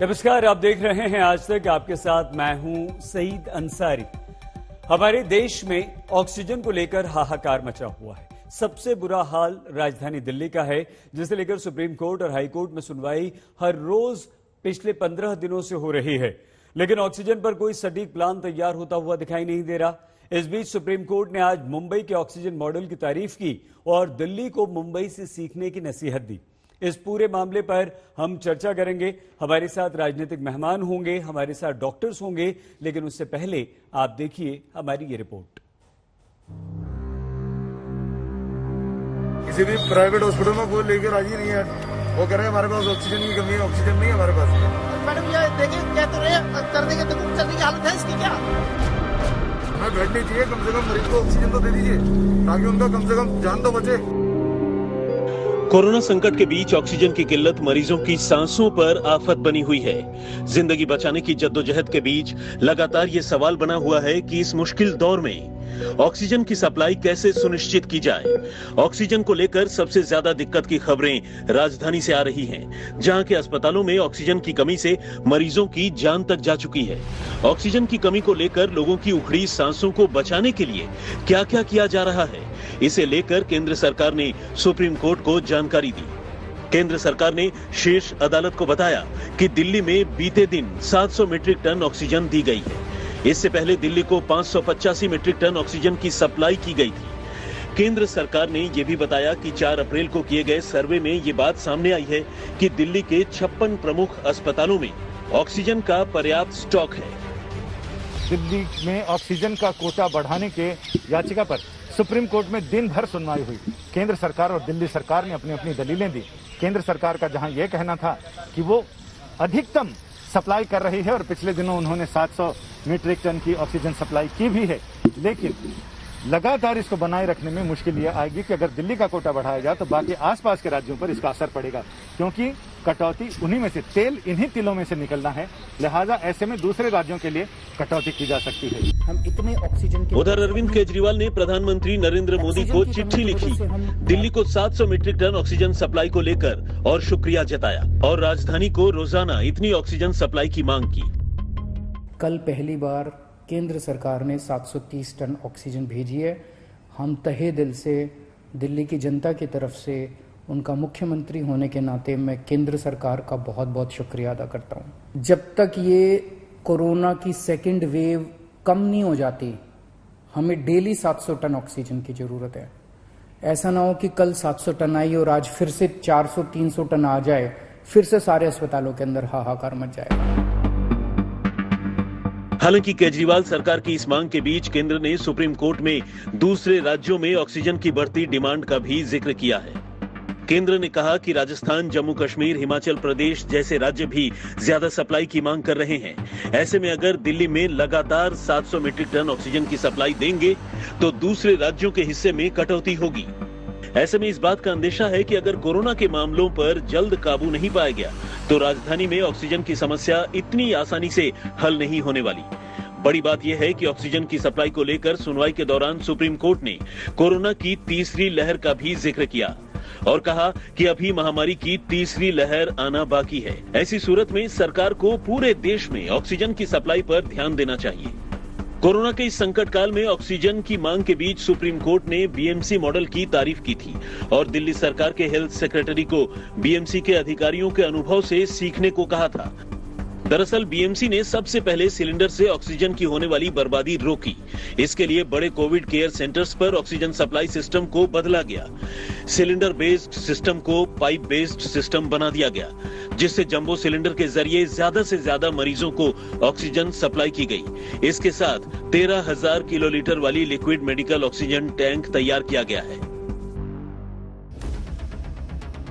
नमस्कार, आप देख रहे हैं आज तक। आपके साथ मैं हूं सईद अंसारी। हमारे देश में ऑक्सीजन को लेकर हाहाकार मचा हुआ है। सबसे बुरा हाल राजधानी दिल्ली का है, जिसे लेकर सुप्रीम कोर्ट और हाई कोर्ट में सुनवाई हर रोज पिछले 15 दिनों से हो रही है, लेकिन ऑक्सीजन पर कोई सटीक प्लान तैयार होता हुआ दिखाई नहीं दे रहा। इस बीच सुप्रीम कोर्ट ने आज मुंबई के ऑक्सीजन मॉडल की तारीफ की और दिल्ली को मुंबई से सीखने की नसीहत दी। इस पूरे मामले पर हम चर्चा करेंगे। हमारे साथ राजनीतिक मेहमान होंगे, हमारे साथ डॉक्टर्स होंगे, लेकिन उससे पहले आप देखिए हमारी ये रिपोर्ट। किसी भी प्राइवेट हॉस्पिटल में कोई लेकर राजी नहीं है। वो कह रहे हैं हमारे पास ऑक्सीजन की कमी है, ऑक्सीजन नहीं है हमारे पास। मैडम ये देखिए, कह तो रहे कर देंगे तो चलने की हालत है इसकी क्या? हमें बैठनी चाहिए, कम से कम मरीज को ऑक्सीजन तो दे दीजिए ताकि उनका कम से कम जान तो बचे। कोरोना संकट के बीच ऑक्सीजन की किल्लत मरीजों की सांसों पर आफत बनी हुई है। जिंदगी बचाने की जद्दोजहद के बीच लगातार ये सवाल बना हुआ है कि इस मुश्किल दौर में ऑक्सीजन की सप्लाई कैसे सुनिश्चित की जाए। ऑक्सीजन को लेकर सबसे ज्यादा दिक्कत की खबरें राजधानी से आ रही हैं, जहां के अस्पतालों में ऑक्सीजन की कमी से मरीजों की जान तक जा चुकी है। ऑक्सीजन की कमी को लेकर लोगों की उखड़ी सांसों को बचाने के लिए क्या क्या किया जा रहा है, इसे लेकर केंद्र सरकार ने सुप्रीम कोर्ट को जानकारी दी। केंद्र सरकार ने शीर्ष अदालत को बताया कि दिल्ली में बीते दिन 700 मीट्रिक टन ऑक्सीजन दी गई है। इससे पहले दिल्ली को 585 मीट्रिक टन ऑक्सीजन की सप्लाई की गई थी। केंद्र सरकार ने यह भी बताया कि 4 अप्रैल को किए गए सर्वे में ये बात सामने आई है कि दिल्ली के 56 प्रमुख अस्पतालों में ऑक्सीजन का पर्याप्त स्टॉक है। दिल्ली में ऑक्सीजन का कोटा बढ़ाने के याचिका पर सुप्रीम कोर्ट में दिन भर सुनवाई हुई। केंद्र सरकार और दिल्ली सरकार ने अपनी अपनी दलीलें दी। केंद्र सरकार का जहां यह कहना था कि वो अधिकतम सप्लाई कर रही है और पिछले दिनों उन्होंने 700 मीट्रिक टन की ऑक्सीजन सप्लाई की भी है, लेकिन लगातार इसको बनाए रखने में मुश्किल ये आएगी कि अगर दिल्ली का कोटा बढ़ाया जाए तो बाकी आसपास के राज्यों पर इसका असर पड़ेगा, क्योंकि कटौती उन्हीं में से, तेल इन्हीं तिलों में से निकलना है। लिहाजा ऐसे में दूसरे राज्यों के लिए कटौती की जा सकती है। हम इतने ऑक्सीजन के उधर अरविंद केजरीवाल ने प्रधानमंत्री नरेंद्र मोदी को चिट्ठी लिखी, दिल्ली को 700 मीट्रिक टन ऑक्सीजन सप्लाई को लेकर और शुक्रिया जताया और राजधानी को रोजाना इतनी ऑक्सीजन सप्लाई की मांग की। कल पहली बार केंद्र सरकार ने 730 टन ऑक्सीजन भेजी है। हम तहे दिल से दिल्ली की जनता की तरफ से, उनका मुख्यमंत्री होने के नाते मैं केंद्र सरकार का बहुत बहुत शुक्रिया अदा करता हूं। जब तक ये कोरोना की सेकेंड वेव कम नहीं हो जाती, हमें डेली 700 टन ऑक्सीजन की जरूरत है। ऐसा ना हो कि कल 700 टन आई और आज फिर से 400-300 टन आ जाए, फिर से सारे अस्पतालों के अंदर हाहाकार मच जाएगा। हालांकि केजरीवाल सरकार की इस मांग के बीच केंद्र ने सुप्रीम कोर्ट में दूसरे राज्यों में ऑक्सीजन की बढ़ती डिमांड का भी जिक्र किया है। केंद्र ने कहा कि राजस्थान, जम्मू कश्मीर, हिमाचल प्रदेश जैसे राज्य भी ज्यादा सप्लाई की मांग कर रहे हैं। ऐसे में अगर दिल्ली में लगातार 700 मीट्रिक टन ऑक्सीजन की सप्लाई देंगे तो दूसरे राज्यों के हिस्से में कटौती होगी। ऐसे में इस बात का अंदेशा है कि अगर कोरोना के मामलों पर जल्द काबू नहीं पाया गया तो राजधानी में ऑक्सीजन की समस्या इतनी आसानी से हल नहीं होने वाली। बड़ी बात यह है कि ऑक्सीजन की सप्लाई को लेकर सुनवाई के दौरान सुप्रीम कोर्ट ने कोरोना की तीसरी लहर का भी जिक्र किया और कहा कि अभी महामारी की तीसरी लहर आना बाकी है। ऐसी सूरत में सरकार को पूरे देश में ऑक्सीजन की सप्लाई पर ध्यान देना चाहिए। कोरोना के इस संकट काल में ऑक्सीजन की मांग के बीच सुप्रीम कोर्ट ने बीएमसी मॉडल की तारीफ की थी और दिल्ली सरकार के हेल्थ सेक्रेटरी को बीएमसी के अधिकारियों के अनुभव से सीखने को कहा था। दरअसल बीएमसी ने सबसे पहले सिलेंडर से ऑक्सीजन की होने वाली बर्बादी रोकी। इसके लिए बड़े कोविड केयर सेंटर्स पर ऑक्सीजन सप्लाई सिस्टम को बदला गया। सिलेंडर बेस्ड सिस्टम को पाइप बेस्ड सिस्टम बना दिया गया, जिससे जंबो सिलेंडर के जरिए ज्यादा से ज्यादा मरीजों को ऑक्सीजन सप्लाई की गई। इसके साथ 13,000 किलोलीटर वाली लिक्विड मेडिकल ऑक्सीजन टैंक तैयार किया गया है।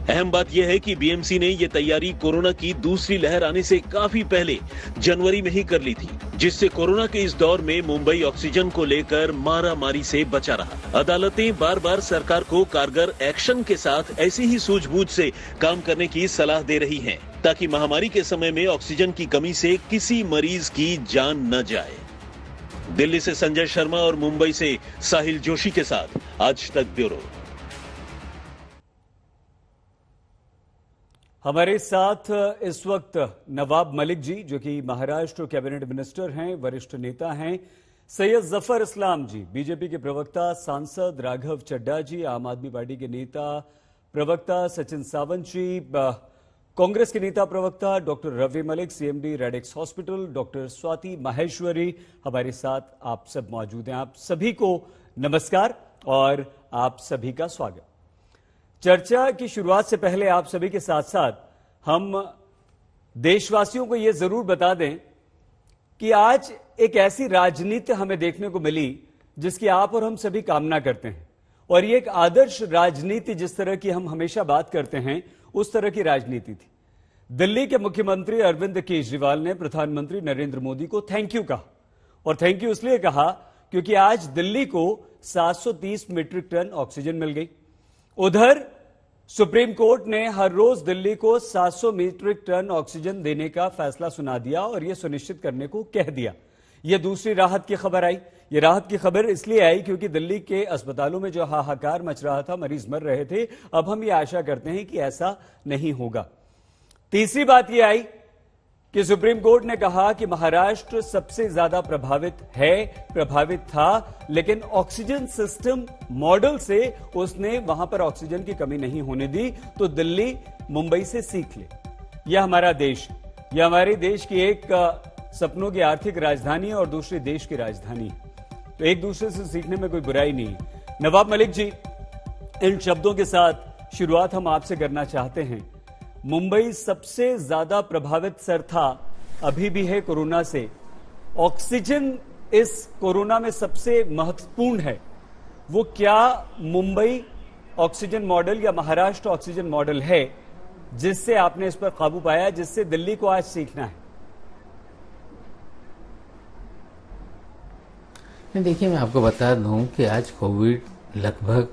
अहम बात यह है कि बीएमसी ने यह तैयारी कोरोना की दूसरी लहर आने से काफी पहले जनवरी में ही कर ली थी, जिससे कोरोना के इस दौर में मुंबई ऑक्सीजन को लेकर मारामारी से बचा रहा। अदालतें बार बार सरकार को कारगर एक्शन के साथ ऐसी ही सूझबूझ से काम करने की सलाह दे रही हैं, ताकि महामारी के समय में ऑक्सीजन की कमी से किसी मरीज की जान न जाए। दिल्ली से संजय शर्मा और मुंबई से साहिल जोशी के साथ आज तक ब्यूरो। हमारे साथ इस वक्त नवाब मलिक जी, जो कि महाराष्ट्र कैबिनेट मिनिस्टर हैं, वरिष्ठ नेता हैं, सैयद जफर इस्लाम जी, बीजेपी के प्रवक्ता, सांसद राघव चड्ढा जी, आम आदमी पार्टी के नेता प्रवक्ता सचिन सावंत जी, कांग्रेस के नेता प्रवक्ता doctor Ravi Malik, CMD Radix hospital, doctor Swati Maheshwari हमारे साथ आप सब मौजूद हैं। आप सभी को नमस्कार और आप सभी का स्वागत। चर्चा की शुरुआत से पहले आप सभी के साथ साथ हम देशवासियों को यह जरूर बता दें कि आज एक ऐसी राजनीति हमें देखने को मिली जिसकी आप और हम सभी कामना करते हैं, और ये एक आदर्श राजनीति जिस तरह की हम हमेशा बात करते हैं उस तरह की राजनीति थी। दिल्ली के मुख्यमंत्री अरविंद केजरीवाल ने प्रधानमंत्री नरेंद्र मोदी को थैंक यू कहा, और थैंक यू इसलिए कहा क्योंकि आज दिल्ली को 730 मीट्रिक टन ऑक्सीजन मिल गई। उधर सुप्रीम कोर्ट ने हर रोज दिल्ली को 700 मीट्रिक टन ऑक्सीजन देने का फैसला सुना दिया और यह सुनिश्चित करने को कह दिया। यह दूसरी राहत की खबर आई। यह राहत की खबर इसलिए आई क्योंकि दिल्ली के अस्पतालों में जो हाहाकार मच रहा था, मरीज मर रहे थे, अब हम ये आशा करते हैं कि ऐसा नहीं होगा। तीसरी बात यह आई कि सुप्रीम कोर्ट ने कहा कि महाराष्ट्र सबसे ज्यादा प्रभावित था, लेकिन ऑक्सीजन सिस्टम मॉडल से उसने वहां पर ऑक्सीजन की कमी नहीं होने दी। तो दिल्ली मुंबई से सीख ले, यह हमारा देश, यह हमारे देश की एक सपनों की आर्थिक राजधानी है और दूसरी देश की राजधानी है, तो एक दूसरे से सीखने में कोई बुराई नहीं है। नवाब मलिक जी, इन शब्दों के साथ शुरुआत हम आपसे करना चाहते हैं। मुंबई सबसे ज्यादा प्रभावित शहर था, अभी भी है कोरोना से। ऑक्सीजन इस कोरोना में सबसे महत्वपूर्ण है, वो क्या मुंबई ऑक्सीजन मॉडल या महाराष्ट्र ऑक्सीजन मॉडल है जिससे आपने इस पर काबू पाया, जिससे दिल्ली को आज सीखना है? देखिए, मैं आपको बता दूं कि आज कोविड लगभग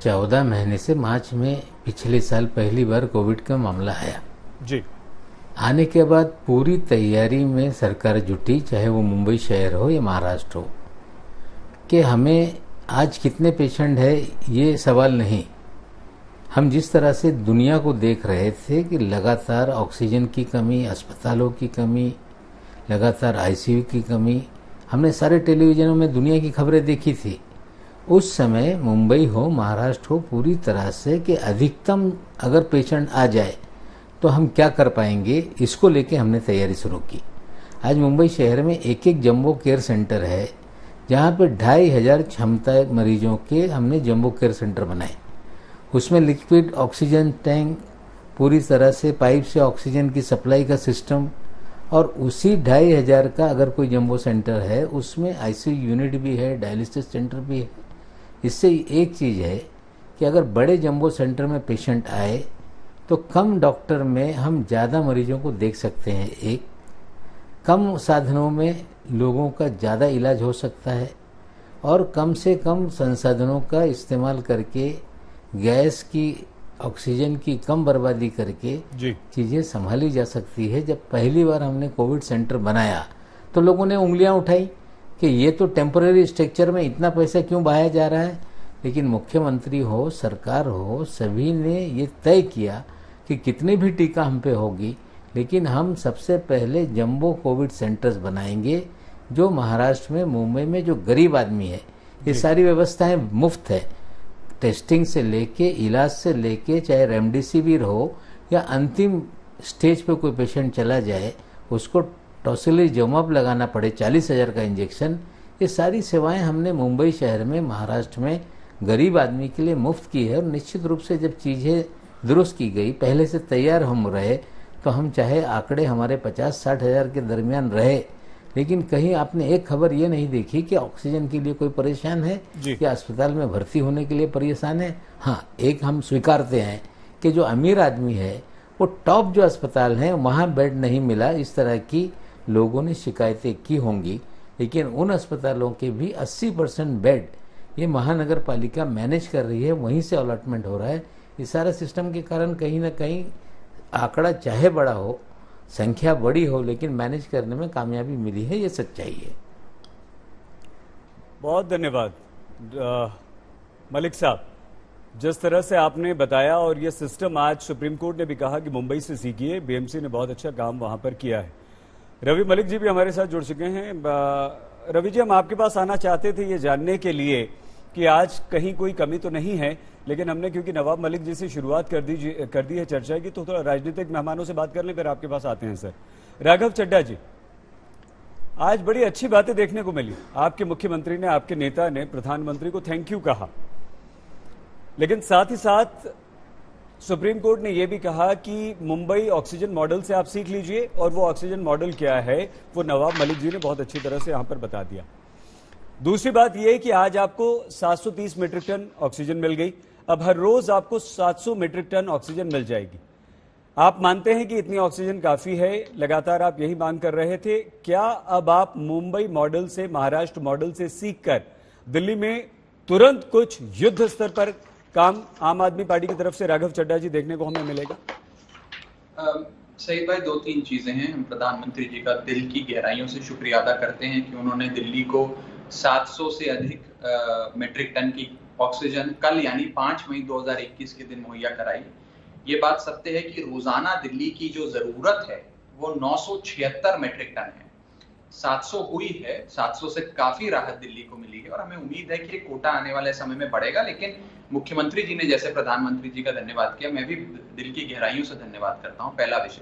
14 महीने से मार्च में पिछले साल पहली बार कोविड का मामला आया जी। आने के बाद पूरी तैयारी में सरकार जुटी, चाहे वो मुंबई शहर हो या महाराष्ट्र हो, कि हमें आज कितने पेशेंट है ये सवाल नहीं। हम जिस तरह से दुनिया को देख रहे थे कि लगातार ऑक्सीजन की कमी, अस्पतालों की कमी, लगातार आईसीयू की कमी, हमने सारे टेलीविजनों में दुनिया की खबरें देखी थी। उस समय मुंबई हो, महाराष्ट्र हो, पूरी तरह से कि अधिकतम अगर पेशेंट आ जाए तो हम क्या कर पाएंगे, इसको लेके हमने तैयारी शुरू की। आज मुंबई शहर में एक एक जंबो केयर सेंटर है, जहाँ पे 2500 क्षमता मरीजों के हमने जंबो केयर सेंटर बनाए। उसमें लिक्विड ऑक्सीजन टैंक, पूरी तरह से पाइप से ऑक्सीजन की सप्लाई का सिस्टम, और उसी 2500 का अगर कोई जंबो सेंटर है उसमें आईसीयू यूनिट भी है, डायलिसिस सेंटर भी है। इससे एक चीज़ है कि अगर बड़े जंबो सेंटर में पेशेंट आए तो कम डॉक्टर में हम ज़्यादा मरीजों को देख सकते हैं। एक कम साधनों में लोगों का ज़्यादा इलाज हो सकता है, और कम से कम संसाधनों का इस्तेमाल करके, गैस की, ऑक्सीजन की कम बर्बादी करके चीज़ें संभाली जा सकती है। जब पहली बार हमने कोविड सेंटर बनाया तो लोगों ने उंगलियां उठाई कि ये तो टेम्पररी स्ट्रक्चर में इतना पैसा क्यों बहाया जा रहा है। लेकिन मुख्यमंत्री हो, सरकार हो, सभी ने ये तय किया कि कितनी भी टीका हम पे होगी, लेकिन हम सबसे पहले जंबो कोविड सेंटर्स बनाएंगे, जो महाराष्ट्र में, मुंबई में जो गरीब आदमी है, ये सारी व्यवस्थाएं मुफ्त है। टेस्टिंग से लेके, इलाज से लेके, चाहे रेमडेसिविर हो या अंतिम स्टेज पे कोई पेशेंट चला जाए उसको टॉसिलिजुमैब लगाना पड़े 40,000 का इंजेक्शन, ये सारी सेवाएं हमने मुंबई शहर में, महाराष्ट्र में गरीब आदमी के लिए मुफ्त की है। और निश्चित रूप से जब चीज़ें दुरुस्त की गई, पहले से तैयार हम रहे, तो हम चाहे आंकड़े हमारे 50-60 हज़ार के दरमियान रहे, लेकिन कहीं आपने एक खबर ये नहीं देखी कि ऑक्सीजन के लिए कोई परेशान है या अस्पताल में भर्ती होने के लिए परेशान है। हाँ, एक हम स्वीकारते हैं कि जो अमीर आदमी है वो टॉप जो अस्पताल है वहाँ बेड नहीं मिला, इस तरह की लोगों ने शिकायतें की होंगी, लेकिन उन अस्पतालों के भी 80% बेड ये महानगर पालिका मैनेज कर रही है, वहीं से अलॉटमेंट हो रहा है। इस सारे सिस्टम के कारण कहीं ना कहीं आंकड़ा चाहे बड़ा हो, संख्या बड़ी हो, लेकिन मैनेज करने में कामयाबी मिली है, ये सच्चाई है। बहुत धन्यवाद मलिक साहब। जिस तरह से आपने बताया और ये सिस्टम आज सुप्रीम कोर्ट ने भी कहा कि मुंबई से सीखिए, बीएमसी ने बहुत अच्छा काम वहां पर किया है। रवि मलिक जी भी हमारे साथ जुड़ चुके हैं। रवि जी, हम आपके पास आना चाहते थे ये जानने के लिए कि आज कहीं कोई कमी तो नहीं है, लेकिन हमने क्योंकि नवाब मलिक जी से शुरुआत कर दी है चर्चा की, तो थोड़ा राजनीतिक मेहमानों से बात कर लें, फिर आपके पास आते हैं। सर राघव चड्ढा जी, आज बड़ी अच्छी बातें देखने को मिली। आपके मुख्यमंत्री ने, आपके नेता ने प्रधानमंत्री को थैंक यू कहा, लेकिन साथ ही साथ सुप्रीम कोर्ट ने यह भी कहा कि मुंबई ऑक्सीजन मॉडल से आप सीख लीजिए, और वो ऑक्सीजन मॉडल क्या है वो नवाब मलिक जी ने बहुत अच्छी तरह से यहां पर बता दिया। दूसरी बात यह है कि आज आपको 730 मीट्रिक टन ऑक्सीजन मिल गई, अब हर रोज आपको 700 मीट्रिक टन ऑक्सीजन मिल जाएगी। आप मानते हैं कि इतनी ऑक्सीजन काफी है, लगातार आप यही मांग कर रहे थे, क्या अब आप मुंबई मॉडल से, महाराष्ट्र मॉडल से सीखकर दिल्ली में तुरंत कुछ युद्ध स्तर पर काम आम आदमी पार्टी की तरफ से, राघव चड्ढा जी, देखने को हमें मिलेगा? सही भाई, दो तीन चीजें हैं। हम प्रधानमंत्री जी का दिल की गहराइयों से शुक्रिया अदा करते हैं कि उन्होंने दिल्ली को 700 से अधिक मीट्रिक टन की ऑक्सीजन कल यानी 5 मई 2021 के दिन मुहैया कराई। ये बात सत्य है कि रोजाना दिल्ली की जो जरूरत है वो 976 मीट्रिक टन है। 700 हुई है, 700 से काफी राहत दिल्ली को मिली है और हमें उम्मीद है कि कोटा आने वाले समय में बढ़ेगा। लेकिन मुख्यमंत्री जी ने जैसे प्रधानमंत्री जी का धन्यवाद किया, मैं भी दिल की गहराइयों से धन्यवाद करता हूं, पहला विषय।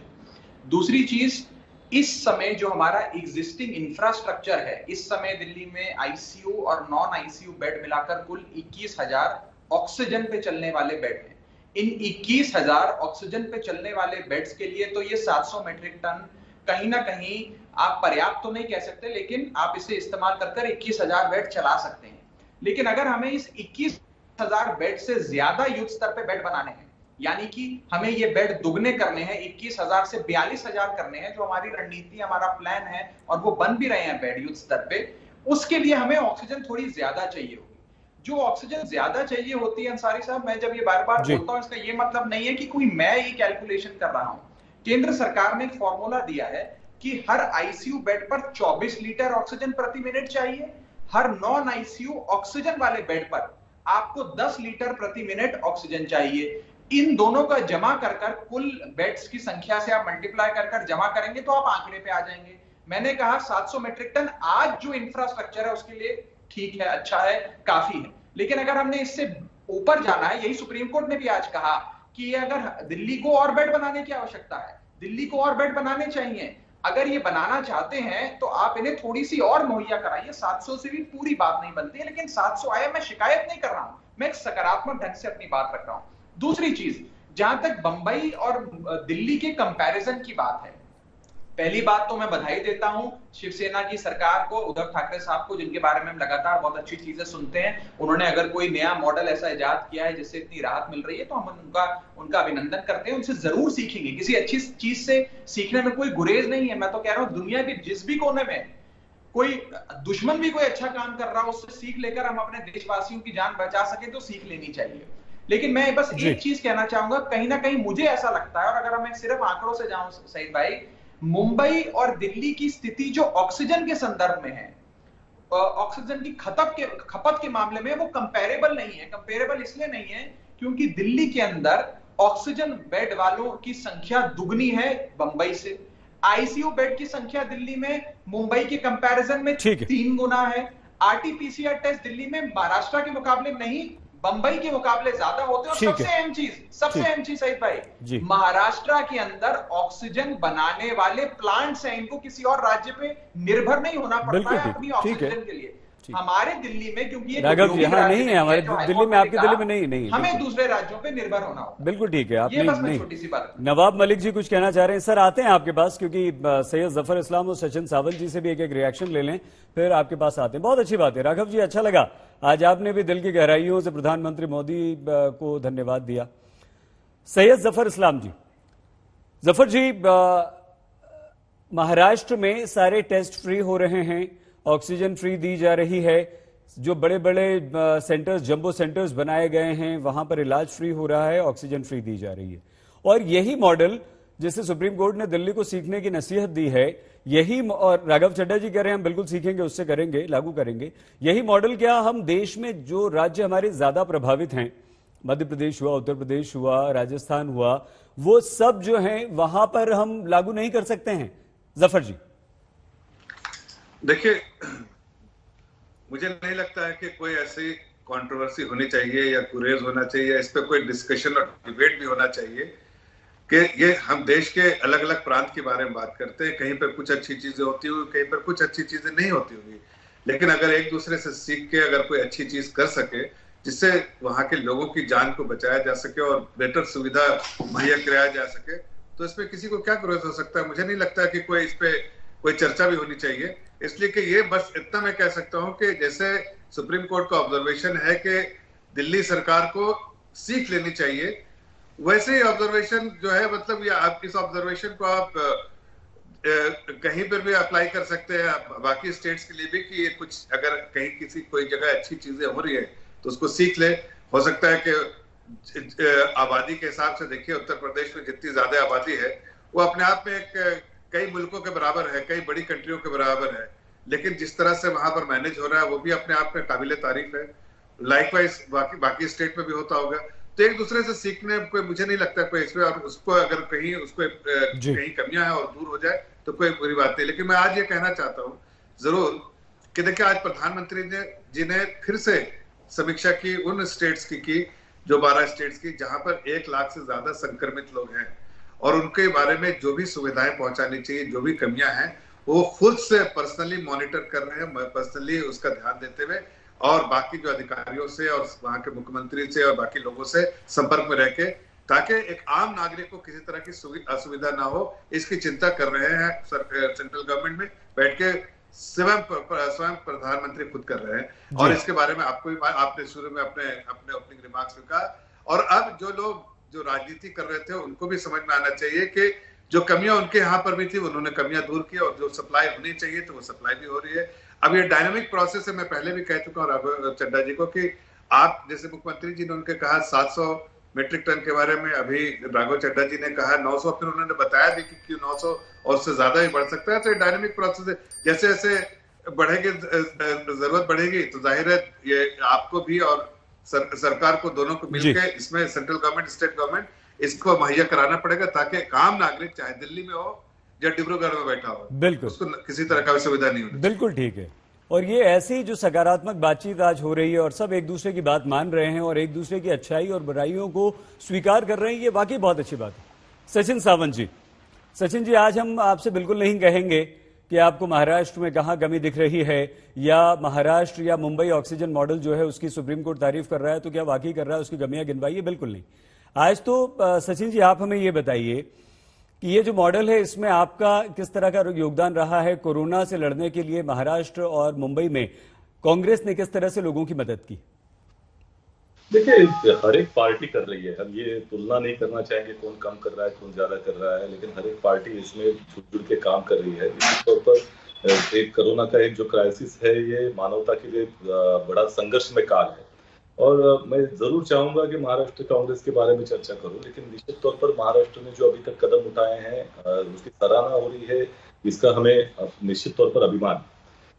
दूसरी चीज, इस समय जो हमारा एग्जिस्टिंग इंफ्रास्ट्रक्चर है, इस समय दिल्ली में आईसीयू और नॉन आईसीयू बेड मिलाकर कुल 21,000 ऑक्सीजन पे चलने वाले बेड हैं। इन 21,000 ऑक्सीजन पे चलने वाले बेड्स के लिए तो ये 700 मीट्रिक टन कहीं ना कहीं आप पर्याप्त तो नहीं कह सकते, लेकिन आप इसे इस्तेमाल कर 21,000 बेड चला सकते हैं। लेकिन अगर हमें इस 21,000 बेड से ज्यादा युद्ध स्तर पे बेड बनाने हैं, यानी कि हमें ये बेड दुगने करने हैं, 21,000 से 42,000 करने हैं, जो हमारी रणनीति, हमारा प्लान है और वो बन भी रहे हैं बेड युद्ध स्तर पे, उसके लिए हमें ऑक्सीजन थोड़ी ज्यादा चाहिए होगी। जो ऑक्सीजन ज्यादा चाहिए होती है अंसारी साहब, मैं जब ये बार बार बोलता हूं, इसका ये मतलब नहीं है कि कोई मैं ये कैलकुलेशन कर रहा हूं। केंद्र सरकार ने एक फॉर्मूला दिया है कि हर आईसीयू बेड पर 24 लीटर ऑक्सीजन प्रति मिनट चाहिए, हर नॉन आईसीयू ऑक्सीजन वाले बेड पर आपको 10 लीटर प्रति मिनट ऑक्सीजन चाहिए। इन दोनों का जमा कर कुल बेड्स की संख्या से आप मल्टीप्लाई कर जमा करेंगे तो आप आंकड़े पे आ जाएंगे। मैंने कहा 700 मीट्रिक टन आज जो इंफ्रास्ट्रक्चर है उसके लिए ठीक है, अच्छा है, काफी है। लेकिन अगर हमने इससे ऊपर जाना है, यही सुप्रीम कोर्ट ने भी आज कहा कि अगर दिल्ली को और बेड बनाने की आवश्यकता है, दिल्ली को और बेड बनाने चाहिए। अगर ये बनाना चाहते हैं तो आप इन्हें थोड़ी सी और मुहैया कराइए। 700 से भी पूरी बात नहीं बनती है, लेकिन 700 आया, मैं शिकायत नहीं कर रहा हूं, मैं एक सकारात्मक ढंग से अपनी बात रख रहा हूं। दूसरी चीज, जहां तक बंबई और दिल्ली के कंपैरिजन की बात है, पहली बात तो मैं बधाई देता हूं शिवसेना की सरकार को, उद्धव ठाकरे साहब को, जिनके बारे में हम लगातार बहुत अच्छी चीजें सुनते हैं। उन्होंने अगर कोई नया मॉडल ऐसा इजाद किया है जिससे इतनी राहत मिल रही है तो हम उनका अभिनंदन करते हैं, उनसे जरूर सीखेंगे। किसी अच्छी चीज से सीखने में कोई गुरेज नहीं है। मैं तो कह रहा हूं दुनिया के जिस भी कोने में कोई दुश्मन भी कोई अच्छा काम कर रहा हो, उससे सीख लेकर हम अपने देशवासियों की जान बचा सके तो सीख लेनी चाहिए। लेकिन मैं बस एक चीज कहना चाहूंगा, कहीं ना कहीं मुझे ऐसा लगता है, और अगर मैं सिर्फ आंकड़ों से जाऊं सईद भाई, मुंबई और दिल्ली की स्थिति जो ऑक्सीजन के संदर्भ में है, ऑक्सीजन की खपत के मामले में वो कंपेरेबल नहीं है। कंपेरेबल इसलिए नहीं है क्योंकि दिल्ली के अंदर ऑक्सीजन बेड वालों की संख्या दुगनी है बंबई से। आईसीयू बेड की संख्या दिल्ली में मुंबई के कंपैरिजन में 3 गुना है। आरटीपीसीआर टेस्ट दिल्ली में महाराष्ट्र के मुकाबले नहीं, बंबई के मुकाबले ज्यादा होते हैं। और सबसे अहम चीज सईद भाई, महाराष्ट्र के अंदर ऑक्सीजन बनाने वाले प्लांट्स हैं, इनको किसी और राज्य पे निर्भर नहीं होना पड़ता है अपनी ऑक्सीजन के लिए। हमारे दिल्ली में, क्योंकि ये यहाँ नहीं है, हमारे दिल्ली में, आपकी दिल्ली में नहीं, हमें दूसरे राज्यों पे निर्भर होना होगा। बिल्कुल ठीक है, आप नहीं। छोटी सी बात, नवाब मलिक जी कुछ कहना चाह रहे हैं। सर आते हैं आपके पास, क्योंकि सैयद जफर इस्लाम और सचिन सावंत जी से भी एक रिएक्शन ले लें, फिर आपके पास आते हैं। बहुत अच्छी बात है राघव जी, अच्छा लगा आज आपने भी दिल की गहराइयों से प्रधानमंत्री मोदी को धन्यवाद दिया। सैयद जफर इस्लाम जी, जफर जी, महाराष्ट्र में सारे टेस्ट फ्री हो रहे हैं, ऑक्सीजन फ्री दी जा रही है, जो बड़े बड़े सेंटर्स, जंबो सेंटर्स बनाए गए हैं, वहां पर इलाज फ्री हो रहा है, ऑक्सीजन फ्री दी जा रही है। और यही मॉडल जिसे सुप्रीम कोर्ट ने दिल्ली को सीखने की नसीहत दी है, यही, और राघव चड्ढा जी कह रहे हैं हम बिल्कुल सीखेंगे, उससे करेंगे, लागू करेंगे, यही मॉडल क्या हम देश में जो राज्य हमारे ज्यादा प्रभावित हैं मध्य प्रदेश हुआ, उत्तर प्रदेश हुआ, राजस्थान हुआ, वो सब जो है वहां पर हम लागू नहीं कर सकते हैं? जफर जी, देखिए, मुझे नहीं लगता है कि कोई ऐसी कंट्रोवर्सी होनी चाहिए या कुरेज होना चाहिए, इस पे कोई डिस्कशन और डिबेट भी होना चाहिए कि ये हम देश के अलग अलग प्रांत के बारे में बात करते हैं। कहीं पर कुछ अच्छी चीजें होती होंगी, कहीं पर कुछ अच्छी चीजें नहीं होती होंगी, लेकिन अगर एक दूसरे से सीख के अगर कोई अच्छी चीज कर सके जिससे वहां के लोगों की जान को बचाया जा सके और बेहतर सुविधा मुहैया कराया जा सके, तो इसमें किसी को क्या क्रोध हो सकता है? मुझे नहीं लगता कि कोई इस पे कोई चर्चा भी होनी चाहिए। इसलिए कि ये बस इतना मैं कह सकता हूं कि जैसे सुप्रीम कोर्ट का ऑब्जर्वेशन है कि दिल्ली सरकार को सीख लेनी चाहिए, वैसे ही ऑब्जर्वेशन जो है, मतलब ये आप इस ऑब्जर्वेशन को आप कहीं पर भी अप्लाई कर सकते हैं बाकी स्टेट्स के लिए भी कि ये कुछ अगर कहीं किसी कोई जगह अच्छी चीजें हो रही है तो उसको सीख ले। हो सकता है कि आबादी के हिसाब से देखिए, उत्तर प्रदेश में जितनी ज्यादा आबादी है वो अपने आप में एक कई मुल्कों के बराबर है, कई बड़ी कंट्रियों के बराबर है, लेकिन जिस तरह से वहां पर मैनेज हो रहा है वो भी अपने आप में काबिले तारीफ है। लाइकवाइज बाकी स्टेट में भी होता होगा, तो एक दूसरे से सीखने कोई, मुझे नहीं लगता कोई इसमें, और उसको अगर कहीं उसको कहीं कमियां है और दूर हो जाए तो कोई बुरी बात नहीं। लेकिन मैं आज ये कहना चाहता हूँ जरूर कि देखिए, आज प्रधानमंत्री जी ने फिर से समीक्षा की उन स्टेट्स की जो 12 स्टेट्स की जहां पर 1 लाख से ज्यादा संक्रमित लोग हैं, और उनके बारे में जो भी सुविधाएं पहुंचानी चाहिए, जो भी कमियां हैं, वो खुद से पर्सनली मॉनिटर कर रहे हैं, पर्सनली उसका ध्यान देते हुए, और बाकी जो अधिकारियों से और वहां के मुख्यमंत्री से और बाकी लोगों से संपर्क में रह के, ताकि एक आम नागरिक को किसी तरह की असुविधा ना हो, इसकी चिंता कर रहे हैं। सेंट्रल गवर्नमेंट में बैठ के स्वयं प्रधानमंत्री खुद कर रहे हैं, और इसके बारे में आपने शुरू में अपने ओपनिंग रिमार्क्स में कहा। और अब जो लोग जो राजनीति कर रहे थे उनको भी समझ में आना चाहिए कि जो कमियां उनके यहाँ पर भी थी उन्होंने कमियां दूर की, और जो सप्लाई होनी चाहिए तो वो सप्लाई भी हो रही है। अब ये डायनामिक प्रोसेस है, मैं पहले भी कह चुका हूँ राघव चड्ढा जी को कि आप जैसे मुख्यमंत्री जी ने उनके कहा 700 मीट्रिक टन के बारे में, अभी राघव चड्ढा जी ने कहा 900, फिर उन्होंने बताया भी कि क्यों 900 और उससे ज्यादा ही बढ़ सकता है। तो ये डायनामिक प्रोसेस है, जैसे जैसे बढ़ेगी जरूरत बढ़ेगी तो जाहिर है ये आपको भी और सरकार को दोनों को मिलकर इसमें सेंट्रल गवर्नमेंट, स्टेट गवर्नमेंट, इसको मुहैया कराना पड़ेगा ताकि एक आम नागरिक चाहे दिल्ली में हो या डिब्रूगढ़ में बैठा हो, बिल्कुल उसको किसी तरह का सुविधा नहीं होती। बिल्कुल ठीक है। और ये ऐसी जो सकारात्मक बातचीत आज हो रही है और सब एक दूसरे की बात मान रहे हैं और एक दूसरे की अच्छाई और बुराइयों को स्वीकार कर रहे हैं, ये वाकई बहुत अच्छी बात है। सचिन सावंत जी, सचिन जी, आज हम आपसे बिल्कुल नहीं कहेंगे कि आपको महाराष्ट्र में कहां कमी दिख रही है, या महाराष्ट्र या मुंबई ऑक्सीजन मॉडल जो है उसकी सुप्रीम कोर्ट तारीफ कर रहा है तो क्या वाकई कर रहा है, उसकी कमियां गिनवाइए, बिल्कुल नहीं। आज तो सचिन जी आप हमें ये बताइए कि ये जो मॉडल है इसमें आपका किस तरह का योगदान रहा है कोरोना से लड़ने के लिए? महाराष्ट्र और मुंबई में कांग्रेस ने किस तरह से लोगों की मदद की? देखिए, हर एक पार्टी कर रही है, हम ये तुलना नहीं करना चाहेंगे कौन कम कर रहा है कौन ज्यादा कर रहा है, लेकिन हर एक पार्टी इसमें जुड़ के काम कर रही है। निश्चित तौर पर एक कोरोना का एक जो क्राइसिस है ये मानवता के लिए बड़ा संघर्षमय काल है, और मैं जरूर चाहूंगा कि महाराष्ट्र कांग्रेस के बारे में चर्चा करूं, लेकिन निश्चित तौर पर महाराष्ट्र ने जो अभी तक कदम उठाए हैं उसकी सराहना हो रही है, इसका हमें निश्चित तौर पर अभिमान है।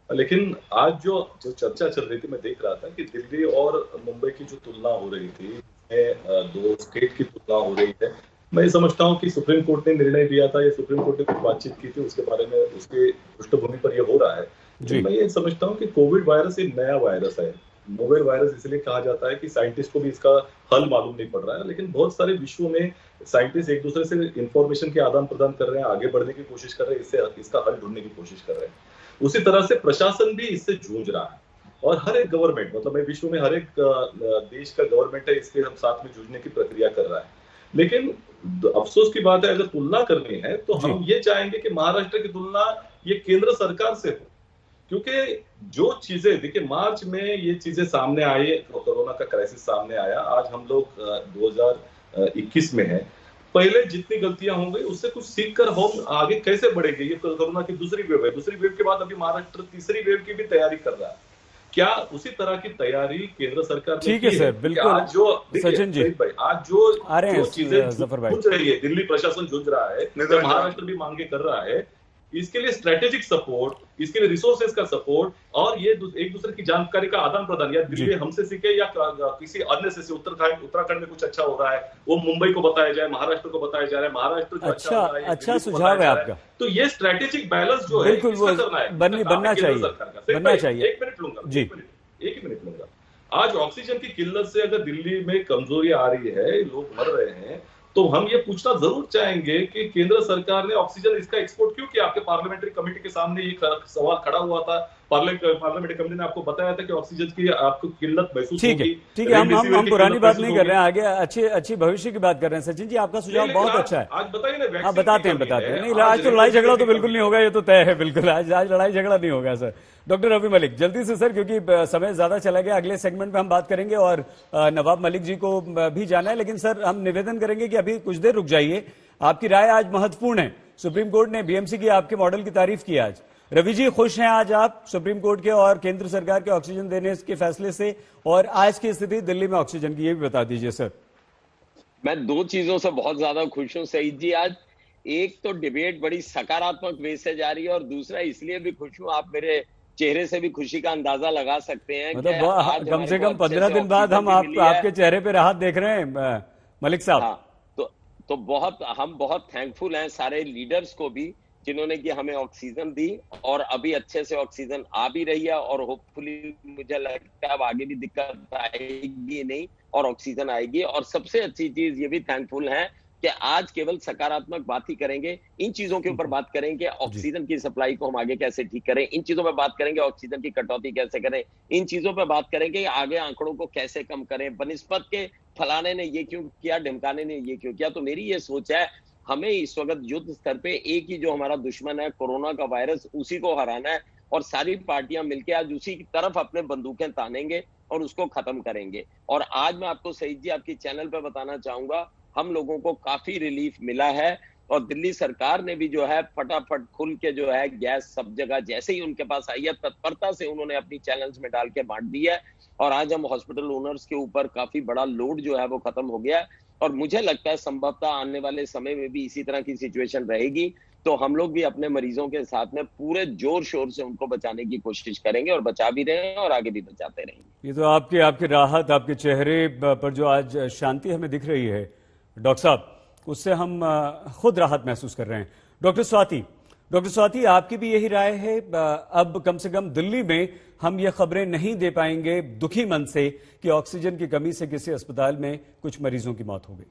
लेकिन आज जो चर्चा चल रही थी, मैं देख रहा था कि दिल्ली और मुंबई की जो तुलना हो रही थी, दो स्टेट की तुलना हो रही है। मैं समझता हूं कि सुप्रीम कोर्ट ने निर्णय दिया था, ये सुप्रीम कोर्ट ने कुछ बातचीत की थी उसके बारे में, उसके पृष्ठभूमि पर यह हो रहा है। तो मैं ये समझता हूँ कि कोविड वायरस एक नया वायरस है। नोवेल वायरस इसलिए कहा जाता है कि साइंटिस्ट को भी इसका हल मालूम नहीं पड़ रहा है, लेकिन बहुत सारे विश्व में साइंटिस्ट एक दूसरे से इंफॉर्मेशन के आदान प्रदान कर रहे हैं, आगे बढ़ने की कोशिश कर रहे हैं, इसका हल ढूंढने की कोशिश कर रहे हैं। उसी तरह से प्रशासन भी इससे जूझ रहा है, और हर एक गवर्नमेंट, मतलब मैं विश्व में हर एक देश का गवर्नमेंट है, इसके हम साथ में जूझने की प्रक्रिया कर रहा है। लेकिन अफसोस की बात है, अगर तुलना करनी है तो हम ये चाहेंगे कि महाराष्ट्र की तुलना ये केंद्र सरकार से हो, क्योंकि जो चीजें देखिए मार्च में ये चीजें सामने आई, कोरोना का क्राइसिस सामने आया, आज हम लोग 2021 में हैं। पहले जितनी गलतियां हो गई उससे कुछ सीखकर हम आगे कैसे बढ़ेंगे। ये कोरोना की दूसरी वेव है, दूसरी वेव के बाद अभी महाराष्ट्र तीसरी वेव की भी तैयारी कर रहा है। क्या उसी तरह की तैयारी केंद्र सरकार ने ठीक है सर, बिल्कुल। आज जो सचिन जी भाई, आज जो चीजें जूझ रही है, दिल्ली प्रशासन जूझ रहा है, महाराष्ट्र भी मांगे कर रहा है, इसके लिए स्ट्रेटेजिक सपोर्ट, इसके लिए रिसोर्सेज का सपोर्ट और ये एक दूसरे की जानकारी का आदान प्रदान, या दिल्ली हमसे सीखे या किसी अन्य से उत्तराखंड में कुछ अच्छा हो रहा है वो मुंबई को बताया जाए, महाराष्ट्र को बताया जा रहा है, महाराष्ट्र जो अच्छा हो रहा है अच्छा सुझाव है आपका। तो ये स्ट्रेटेजिक बैलेंस जो है बिल्कुल बनना चाहिए। एक मिनट लूंगा जी, एक ही मिनट लूंगा। आज ऑक्सीजन की किल्लत से अगर दिल्ली में कमजोरी आ रही है, लोग मर रहे हैं, तो हम ये पूछना जरूर चाहेंगे कि केंद्र सरकार ने ऑक्सीजन इसका एक्सपोर्ट क्यों किया? आपके पार्लियामेंट्री कमेटी के सामने ये सवाल खड़ा हुआ था, पार्लियामेंट्री कमेटी ने आपको बताया था कि ऑक्सीजन की आपको किल्लत महसूस होगी। ठीक है, हम पुरानी बात नहीं कर रहे हैं, आगे अच्छी भविष्य की बात कर रहे हैं। सचिन जी, आपका सुझाव बहुत अच्छा है। आज बताइए ना। आप बताते हैं। नहीं, आज तो लड़ाई झगड़ा तो बिल्कुल नहीं होगा, ये तो तय है बिल्कुल। आज लड़ाई झगड़ा नहीं होगा सर। डॉक्टर रवि मलिक, जल्दी से सर, क्योंकि समय ज्यादा चला गया, अगले सेगमेंट में हम बात करेंगे और नवाब मलिक जी को भी जाना है, लेकिन सर हम निवेदन करेंगे कि अभी कुछ देर रुक जाइए। आपकी राय आज महत्वपूर्ण है। सुप्रीम कोर्ट ने बीएमसी की आपके मॉडल की तारीफ की आज। रवि जी, खुश हैं आज आप सुप्रीम कोर्ट के और केंद्र सरकार के ऑक्सीजन देने के फैसले से, और आज की स्थिति दिल्ली में ऑक्सीजन की, ये भी बता दीजिए सर। मैं दो चीजों से बहुत ज्यादा खुश हूं सईद जी। आज एक तो डिबेट बड़ी सकारात्मक वे से जा रही है, और दूसरा इसलिए भी खुश हूं, आप मेरे चेहरे से भी खुशी का अंदाजा लगा सकते हैं। मतलब कम से कम 15 दिन बाद हम आपके चेहरे पे राहत देख रहे हैं मलिक साहब। हाँ, तो हम बहुत थैंकफुल हैं सारे लीडर्स को भी, जिन्होंने कि हमें ऑक्सीजन दी, और अभी अच्छे से ऑक्सीजन आ भी रही है, और होपफुली मुझे लगता है अब आगे भी दिक्कत आएगी नहीं और ऑक्सीजन आएगी। और सबसे अच्छी चीज ये भी थैंकफुल है कि आज केवल सकारात्मक बात ही करेंगे, इन चीजों के ऊपर बात करेंगे, ऑक्सीजन की सप्लाई को हम आगे कैसे ठीक करें, इन चीजों पे बात करेंगे, ऑक्सीजन की कटौती कैसे करें, इन चीजों पे बात करेंगे, आगे आंकड़ों को कैसे कम करें, बनिस्बत के फलाने ने ये क्यों किया, ढिमकाने ने ये क्यों किया। तो मेरी ये सोच है, हमें इस वक्त युद्ध स्तर पे एक ही जो हमारा दुश्मन है कोरोना का वायरस, उसी को हराना है, और सारी पार्टियां मिलकर आज उसी की तरफ अपने बंदूकें तानेंगे और उसको खत्म करेंगे। और आज मैं आपको सईद जी आपकी चैनल पे बताना चाहूंगा, हम लोगों को काफी रिलीफ मिला है, और दिल्ली सरकार ने भी जो है फटाफट खुल के जो है गैस सब जगह जैसे ही उनके पास आई है, तत्परता से उन्होंने अपनी चैनल्स में डाल के बांट दी है, और आज हम हॉस्पिटल ओनर्स के ऊपर काफी बड़ा लोड जो है वो खत्म हो गया है। और मुझे लगता है संभवतः आने वाले समय में भी इसी तरह की सिचुएशन रहेगी, तो हम लोग भी अपने मरीजों के साथ में पूरे जोर शोर से उनको बचाने की कोशिश करेंगे, और बचा भी रहे हैं और आगे भी बचाते रहेंगे। ये तो आपकी राहत, आपके चेहरे पर जो आज शांति हमें दिख रही है डॉक्टर साहब, उससे हम खुद राहत महसूस कर रहे हैं। डॉक्टर स्वाति, आपकी भी यही राय है? अब कम से कम दिल्ली में हम ये खबरें नहीं दे पाएंगे दुखी मन से कि ऑक्सीजन की कमी से किसी अस्पताल में कुछ मरीजों की मौत हो गई।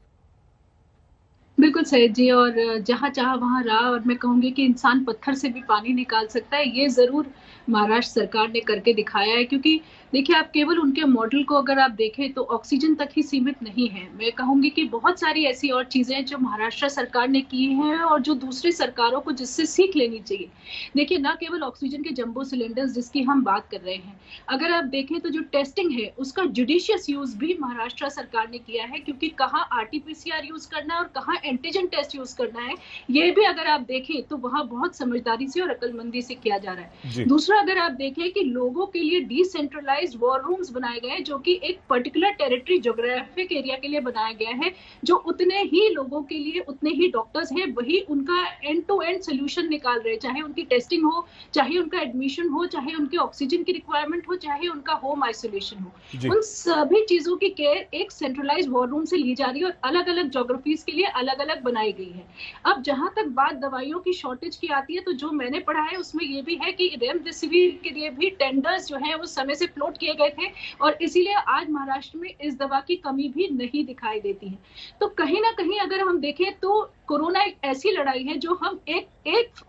बिल्कुल सैयद जी, और जहाँ चाहा वहाँ राह, और मैं कहूँगी कि इंसान पत्थर से भी पानी निकाल सकता है, ये ज़रूर महाराष्ट्र सरकार ने करके दिखाया है। क्योंकि देखिए, आप केवल उनके मॉडल को अगर आप देखें तो ऑक्सीजन तक ही सीमित नहीं है। मैं कहूँगी कि बहुत सारी ऐसी और चीज़ें जो महाराष्ट्र सरकार ने की हैं और जो दूसरी सरकारों को जिससे सीख लेनी चाहिए। देखिए, ना केवल ऑक्सीजन के जंबो सिलेंडर्स जिसकी हम बात कर रहे हैं, अगर आप देखें तो जो टेस्टिंग है उसका जुडिशियस यूज़ भी महाराष्ट्र सरकार ने किया है, क्योंकि कहाँ RT-PCR यूज़ करना है और कहाँ एंटीजन टेस्ट यूज़ करना है, ये भी अगर आप देखें तो वहाँ बहुत समझदारी से और अक्लमंदी से किया जा रहा है। दूसरा, अगर आप देखें कि लोगों के लिए डिसेंट्रलाइज्ड वॉर रूम्स बनाए गए हैं, जो कि एक पर्टिकुलर टेरिटरी ज्योग्राफिक एरिया के लिए बनाया गया है, जो उतने ही लोगों के लिए उतने ही डॉक्टर्स हैं, वही उनका एंड टू एंड सोल्यूशन निकाल रहे हैं, चाहे उनकी टेस्टिंग हो, चाहे उनका एडमिशन हो, चाहे उनके ऑक्सीजन की रिक्वायरमेंट हो, चाहे उनका होम आइसोलेशन हो। उन सभी चीजों की केयर एक सेंट्रलाइज वॉर रूम से ली जा रही है, और अलग अलग ज्योग्राफीज के लिए अलग अलग बनाई गई है। अब जहां तक बात दवाइयों की शॉर्टेज की आती है, तो जो मैंने पढ़ा है उसमें ये भी है कि रेमडेसिविर के लिए भी टेंडर्स जो है उस समय से फ्लोट किए गए थे, और इसीलिए आज महाराष्ट्र में इस दवा की कमी भी नहीं दिखाई देती है। तो कहीं ना कहीं अगर हम देखें तो कोरोना एक ऐसी लड़ाई है जो हम एक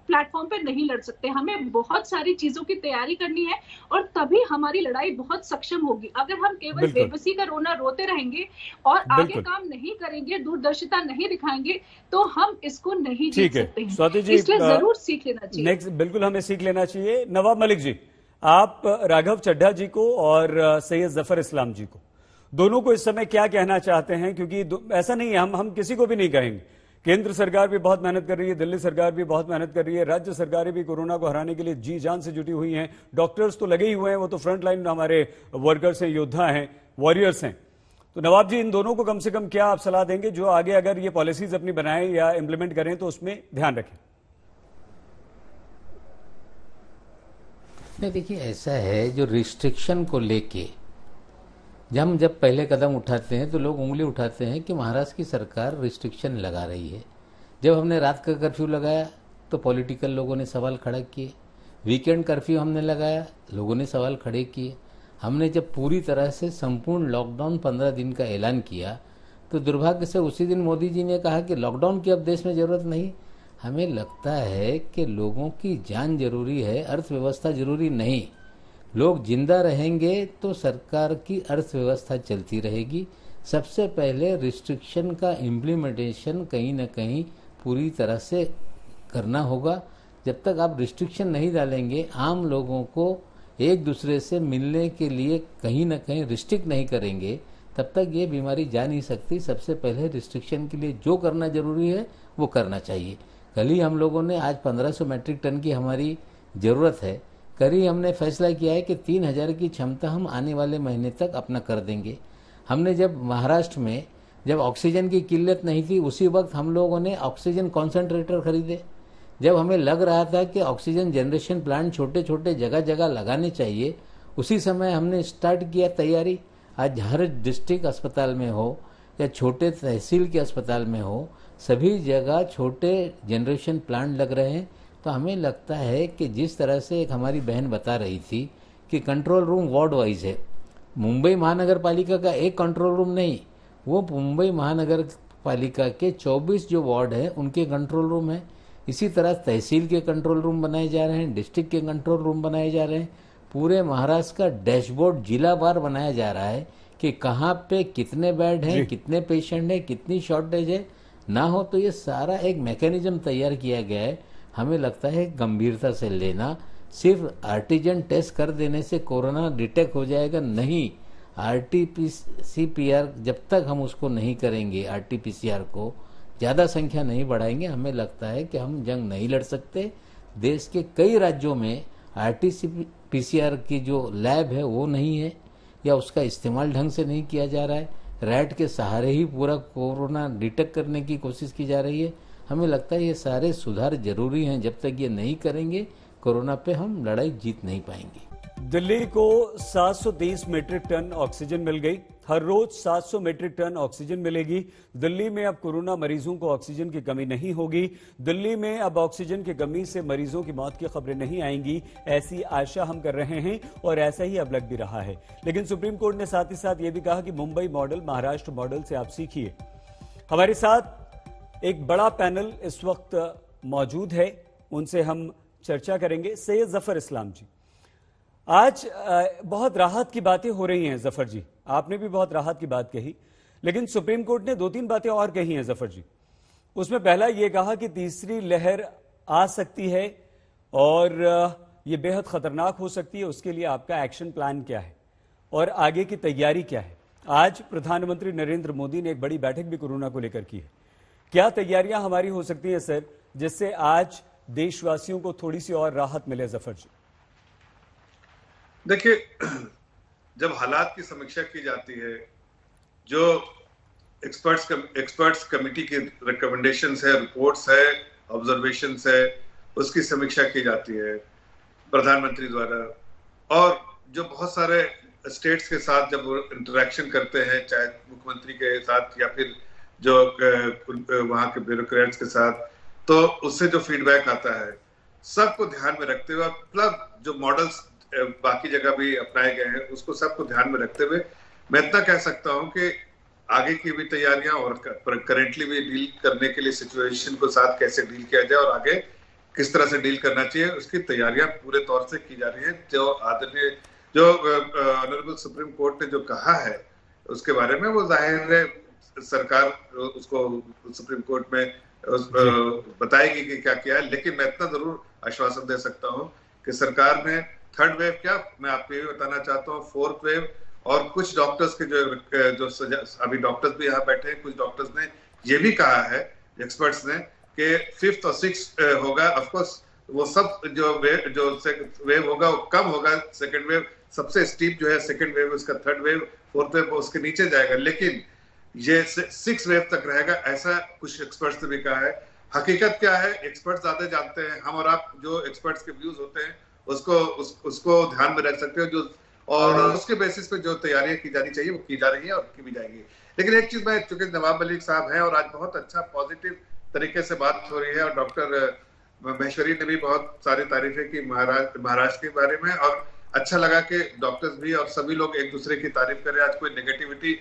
प्लेटफॉर्म पे नहीं लड़ सकते। हमें बहुत सारी चीजों की तैयारी करनी है, और तभी हमारी लड़ाई बहुत सक्षम होगी। अगर हम केवल बेबसी का रोना रोते रहेंगे और आगे काम नहीं करेंगे, दूरदर्शिता नहीं दिखाएंगे, तो हम इसको नहीं जीत सकते हैं। स्वाति जी, इसलिए जरूर सीख लेना चाहिए। बिल्कुल हमें सीख लेना चाहिए। नवाब मलिक जी, आप राघव चड्ढा जी को और सैयद जफर इस्लाम जी को, दोनों को इस समय क्या कहना चाहते हैं? क्योंकि ऐसा नहीं है, हम किसी को भी नहीं कहेंगे। केंद्र सरकार भी बहुत मेहनत कर रही है, दिल्ली सरकार भी बहुत मेहनत कर रही है, राज्य सरकारें भी कोरोना को हराने के लिए जी जान से जुटी हुई हैं। डॉक्टर्स तो लगे ही हुए हैं, वो तो फ्रंट लाइन हमारे वर्कर्स हैं, योद्धा हैं, वॉरियर्स हैं। तो नवाब जी, इन दोनों को कम से कम क्या आप सलाह देंगे जो आगे अगर ये पॉलिसीज अपनी बनाएं या इंप्लीमेंट करें तो उसमें ध्यान रखें? इसमें देखिए ऐसा है, जो रिस्ट्रिक्शन को लेके जब पहले कदम उठाते हैं तो लोग उंगली उठाते हैं कि महाराष्ट्र की सरकार रिस्ट्रिक्शन लगा रही है। जब हमने रात का कर्फ्यू लगाया तो पॉलिटिकल लोगों ने सवाल खड़ा किए, वीकेंड कर्फ्यू हमने लगाया, लोगों ने सवाल खड़े किए। हमने जब पूरी तरह से संपूर्ण लॉकडाउन 15 दिन का ऐलान किया तो दुर्भाग्य से उसी दिन मोदी जी ने कहा कि लॉकडाउन की अब देश में ज़रूरत नहीं। हमें लगता है कि लोगों की जान जरूरी है, अर्थव्यवस्था जरूरी नहीं। लोग जिंदा रहेंगे तो सरकार की अर्थव्यवस्था चलती रहेगी। सबसे पहले रिस्ट्रिक्शन का इम्प्लीमेंटेशन कहीं ना कहीं पूरी तरह से करना होगा। जब तक आप रिस्ट्रिक्शन नहीं डालेंगे, आम लोगों को एक दूसरे से मिलने के लिए कहीं ना कहीं रिस्ट्रिक्ट नहीं करेंगे, तब तक ये बीमारी जा नहीं सकती। सबसे पहले रिस्ट्रिक्शन के लिए जो करना जरूरी है वो करना चाहिए। कल ही हम लोगों ने, आज 1500 मैट्रिक टन की हमारी ज़रूरत है, कल ही हमने फैसला किया है कि 3000 की क्षमता हम आने वाले महीने तक अपना कर देंगे। हमने जब महाराष्ट्र में जब ऑक्सीजन की किल्लत नहीं थी, उसी वक्त हम लोगों ने ऑक्सीजन कॉन्सेंट्रेटर खरीदे। जब हमें लग रहा था कि ऑक्सीजन जनरेशन प्लांट छोटे छोटे जगह जगह लगाने चाहिए, उसी समय हमने स्टार्ट किया तैयारी। आज हर डिस्ट्रिक्ट अस्पताल में हो या छोटे तहसील के अस्पताल में हो, सभी जगह छोटे जनरेशन प्लांट लग रहे हैं। तो हमें लगता है कि जिस तरह से एक हमारी बहन बता रही थी कि कंट्रोल रूम वार्ड वाइज है, मुंबई महानगर पालिका का एक कंट्रोल रूम नहीं, वो मुंबई महानगर पालिका के 24 जो वार्ड है उनके कंट्रोल रूम है। इसी तरह तहसील के कंट्रोल रूम बनाए जा रहे हैं, डिस्ट्रिक्ट के कंट्रोल रूम बनाए जा रहे हैं। पूरे महाराष्ट्र का डैशबोर्ड जिला वार बनाया जा रहा है कि कहाँ पे कितने बेड हैं, कितने पेशेंट हैं, कितनी शॉर्टेज है ना हो। तो ये सारा एक मैकेनिज्म तैयार किया गया है। हमें लगता है गंभीरता से लेना। सिर्फ आरटीजन टेस्ट कर देने से कोरोना डिटेक्ट हो जाएगा नहीं। आरटीपीसीआर जब तक हम उसको नहीं करेंगे, आरटीपीसीआर को ज़्यादा संख्या नहीं बढ़ाएंगे, हमें लगता है कि हम जंग नहीं लड़ सकते। देश के कई राज्यों में आरटीपीसीआर की जो लैब है वो नहीं है या उसका इस्तेमाल ढंग से नहीं किया जा रहा है। रैट के सहारे ही पूरा कोरोना डिटेक्ट करने की कोशिश की जा रही है। हमें लगता है ये सारे सुधार जरूरी हैं। जब तक ये नहीं करेंगे, कोरोना पे हम लड़ाई जीत नहीं पाएंगे। दिल्ली को 730 मीट्रिक टन ऑक्सीजन मिल गई। हर रोज 700 मीट्रिक टन ऑक्सीजन मिलेगी। दिल्ली में अब कोरोना मरीजों को ऑक्सीजन की कमी नहीं होगी। दिल्ली में अब ऑक्सीजन की कमी से मरीजों की मौत की खबरें नहीं आएंगी, ऐसी आशा हम कर रहे हैं और ऐसा ही अब लग भी रहा है। लेकिन सुप्रीम कोर्ट ने साथ ही साथ ये भी कहा कि मुंबई मॉडल महाराष्ट्र मॉडल से आप सीखिए। हमारे साथ एक बड़ा पैनल इस वक्त मौजूद है, उनसे हम चर्चा करेंगे। सैयद जफर इस्लाम जी, आज बहुत राहत की बातें हो रही हैं। जफर जी, आपने भी बहुत राहत की बात कही, लेकिन सुप्रीम कोर्ट ने 2-3 बातें और कही हैं जफर जी। उसमें पहला यह कहा कि तीसरी लहर आ सकती है और यह बेहद खतरनाक हो सकती है। उसके लिए आपका एक्शन प्लान क्या है और आगे की तैयारी क्या है? आज प्रधानमंत्री नरेंद्र मोदी ने एक बड़ी बैठक भी कोरोना को लेकर की है। क्या तैयारियां हमारी हो सकती है सर, जिससे आज देशवासियों को थोड़ी सी और राहत मिले? जफर जी, देखिए, जब हालात की समीक्षा की जाती है, जो एक्सपर्ट्स कमेटी की रिकमेंडेशंस है, रिपोर्ट्स है, ऑब्जर्वेशंस है, उसकी समीक्षा की जाती है प्रधानमंत्री द्वारा। और जो बहुत सारे स्टेट्स के साथ जब वो इंटरेक्शन करते हैं, चाहे मुख्यमंत्री के साथ या फिर जो वहाँ के ब्यूरोक्रेट्स के साथ, तो उससे जो फीडबैक आता है, सबको ध्यान में रखते हुए, मतलब जो मॉडल्स बाकी जगह भी अपनाए गए हैं, उसको सबको ध्यान में रखते हुए मैं इतना कह सकता हूं कि आगे की भी तैयारियां और करेंटली भी डील करने के लिए सिचुएशन को साथ कैसे डील किया जाए और आगे किस तरह से डील करना चाहिए, उसकी तैयारियां पूरे तौर से की जा रही है। जो आदरणीय जो ऑनरेबल सुप्रीम कोर्ट ने जो कहा है उसके बारे में, वो जाहिर है सरकार उसको सुप्रीम कोर्ट में बताएगी कि क्या किया है। लेकिन मैं इतना जरूर आश्वासन दे सकता हूँ कि सरकार ने थर्ड वेव, क्या मैं आपको ये बताना चाहता हूँ, फोर्थ वेव, और कुछ डॉक्टर्स के जो अभी डॉक्टर्स भी यहाँ बैठे हैं, कुछ डॉक्टर्स ने ये भी कहा है, एक्सपर्ट्स ने, कि फिफ्थ और सिक्स्थ होगा। ऑफकोर्स वो सब जो वेव होगा वो कम होगा। सेकेंड वेव सबसे स्टीप जो है सेकेंड वेव, उसका थर्ड वेव, फोर्थ वेव उसके नीचे जाएगा, लेकिन ये 6 वेव तक रहेगा, ऐसा कुछ एक्सपर्ट्स ने भी कहा है। हकीकत क्या है, एक्सपर्ट्स ज्यादा जानते हैं। हम और आप जो एक्सपर्ट्स के व्यूज होते हैं उसको ध्यान में रख सकते हो जो, और उसके बेसिस पे जो तैयारियां की जानी चाहिए वो की जा रही है और की भी जाएगी। लेकिन एक चीज, मैं चूंकि नवाब मलिक साहब हैं और आज बहुत अच्छा पॉजिटिव तरीके से बात हो रही है और डॉक्टर महेश्वरी ने भी बहुत सारी तारीफें की महाराष्ट्र के बारे में, और अच्छा लगा कि डॉक्टर्स भी और सभी लोग एक दूसरे की तारीफ करें। आज कोई नेगेटिविटी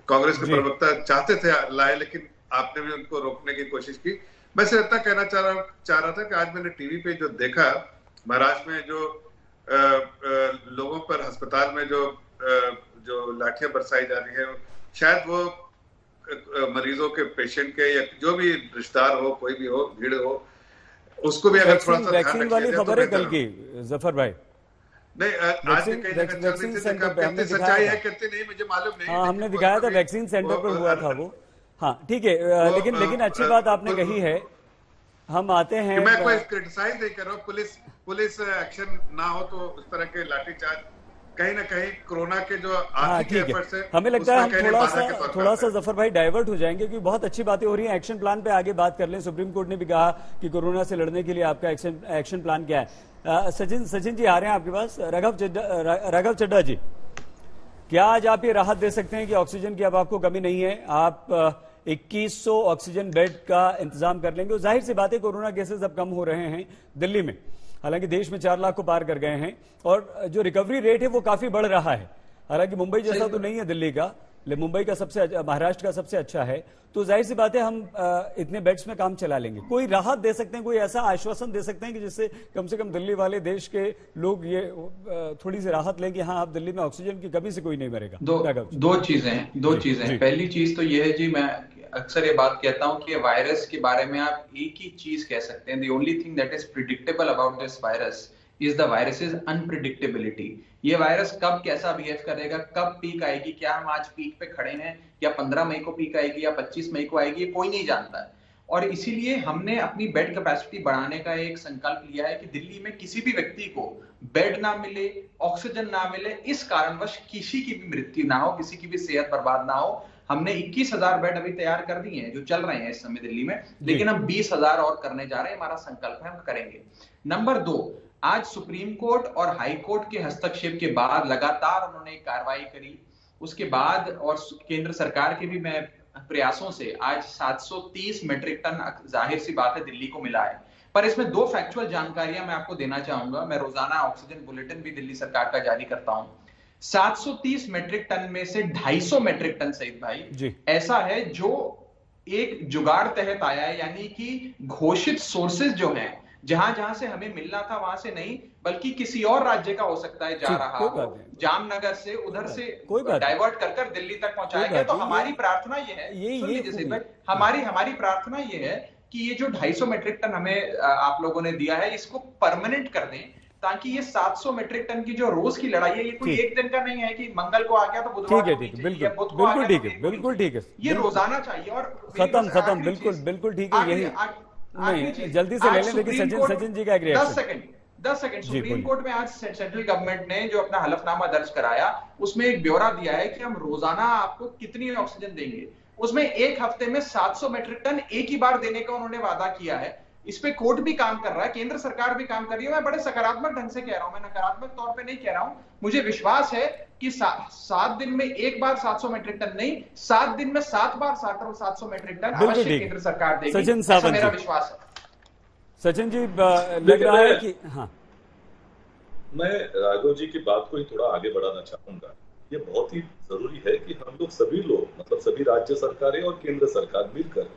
कांग्रेस के प्रवक्ता चाहते थे लाए, लेकिन आपने भी उनको रोकने की कोशिश की। मैं सिर्फ इतना कहना चाह रहा था कि आज मैंने टीवी पे जो देखा महाराष्ट्र में जो लोगों पर अस्पताल में जो लाठियां बरसाई जा रही है, शायद वो मरीजों के पेशेंट के या जो भी रिश्तेदार हो, कोई भी हो, भीड़ हो, उसको भी अगर थोड़ा सा वैक्सीन वाली खबर है कल की जफर भाई। नहीं, आज कई जगह सच्चाई है कहते नहीं, मुझे मालूम नहीं। हाँ, हमने दिखाया था वैक्सीन सेंटर पर हुआ था वो। हाँ ठीक है, लेकिन अच्छी बात आपने कही है। हम आते हैं, मैं कोई क्रिटिसाइज नहीं कर रहा हूँ, पुलिस एक्शन ना हो तो उस तरह के लाठीचार्ज कहीं ना कहीं कोरोना के जो आर्थिक एफर्ट्स है, हमें लगता है हम थोड़ा सा जफर भाई डाइवर्ट हो जाएंगे क्योंकि बहुत अच्छी बातें हो रही हैं। एक्शन प्लान पे आगे बात कर लें। सुप्रीम कोर्ट ने भी कहा कि कोरोना से लड़ने के लिए आपका एक्शन प्लान क्या है। सचिन जी आ रहे हैं आपके पास। राघव चड्ढा जी, क्या आज आप ये राहत दे सकते हैं कि ऑक्सीजन की अब आपको कमी नहीं है, आप 2100 ऑक्सीजन बेड का इंतजाम कर लेंगे? जाहिर सी बात है कोरोना केसेस अब कम हो रहे हैं दिल्ली में, हालांकि देश में 4 लाख को पार कर गए हैं और जो रिकवरी रेट है वो काफी बढ़ रहा है। हालांकि मुंबई जैसा तो नहीं है दिल्ली का, लेकिन मुंबई का महाराष्ट्र का सबसे अच्छा है। तो जाहिर सी बात है हम इतने बेड्स में काम चला लेंगे। कोई राहत दे सकते हैं, कोई ऐसा आश्वासन दे सकते हैं कि जिससे कम से कम दिल्ली वाले, देश के लोग ये थोड़ी सी राहत लें कि हाँ अब दिल्ली में ऑक्सीजन की कमी से कोई नहीं मरेगा? दो चीजें पहली चीज तो ये है जी, मैं अक्सर ये बात कहता हूं कि वायरस के बारे में आप एक ही चीज कह सकते हैं, the only thing that is predictable about this virus is the virus is unpredictability. ये वायरस कब कैसा बिहेव करेगा, कब पीक आएगी, क्या हम आज पीक पे खड़े हैं या 15 मई को पीक आएगी या 25 मई को आएगी, ये कोई नहीं जानता है। और इसीलिए हमने अपनी बेड कैपेसिटी बढ़ाने का एक संकल्प लिया है कि दिल्ली में किसी भी व्यक्ति को बेड ना मिले, ऑक्सीजन ना मिले, इस कारणवश किसी की भी मृत्यु ना हो, किसी की भी सेहत बर्बाद ना हो। हमने 21,000 बेड अभी तैयार कर दिए हैं जो चल रहे हैं इस समय दिल्ली में, लेकिन हम 20,000 और करने जा रहे हैं। हमारा संकल्प है, हम करेंगे। नंबर 2, आज सुप्रीम कोर्ट और हाई कोर्ट के हस्तक्षेप के बाद लगातार उन्होंने कार्रवाई करी, उसके बाद और केंद्र सरकार के भी मैं प्रयासों से आज 730 मेट्रिक टन जाहिर सी बात है दिल्ली को मिला है। पर इसमें 2 फैक्चुअल जानकारियां मैं आपको देना चाहूंगा। मैं रोजाना ऑक्सीजन बुलेटिन भी दिल्ली सरकार का जारी करता हूं। 730 मेट्रिक टन में से 250 मेट्रिक टन सईद भाई ऐसा है जो एक जुगाड़ तहत आया है, यानी कि घोषित सोर्सेज जो हैं, जहां से हमें मिलना था वहां से नहीं, बल्कि किसी और राज्य का हो सकता है जा रहा हो, जामनगर से उधर से डाइवर्ट कर दिल्ली तक पहुंचाया गया। तो हमारी प्रार्थना ये है, हमारी प्रार्थना ये है कि ये जो 250 मेट्रिक टन हमें आप लोगों ने दिया है, इसको परमानेंट कर दें, ताकि ये 700 मेट्रिक टन की जो रोज की लड़ाई है, ये कोई एक दिन का नहीं है कि मंगल को आ गया तो बुधवार को बिल्कुल ठीक है, ये रोजाना चाहिए। और खत्म बिल्कुल ठीक है। यही नहीं, जल्दी से ले लें, लेकिन सचिन जी का एक रिएक्शन। 10 सेकंड। सुप्रीम कोर्ट में आज सेंट्रल गवर्नमेंट ने जो अपना हलफनामा दर्ज कराया, उसमें एक ब्यौरा दिया है कि हम रोजाना आपको कितनी ऑक्सीजन देंगे। उसमें एक हफ्ते में 700 मेट्रिक टन एक ही बार देने का उन्होंने वादा किया है। इस पे कोर्ट भी काम कर रहा है, केंद्र सरकार भी काम कर रही है। मैं बड़े सकारात्मक ढंग से कह रहा हूं, मैं नकारात्मक तौर पे नहीं कह रहा हूं। मुझे विश्वास है कि 7 दिन में एक बार 700 मेट्रिक टन नहीं, 7 दिन में 7 बार 700 मेट्रिक टन अवश्य केंद्र सरकार देगी, सचिन ऐसा मेरा विश्वास है। सचिन जी, लग रहा है कि हाँ, मैं राघव जी की बात को ही थोड़ा आगे बढ़ाना चाहूंगा। ये बहुत ही जरूरी है कि हम लोग सभी लोग, मतलब सभी राज्य सरकारें और केंद्र सरकार मिलकर,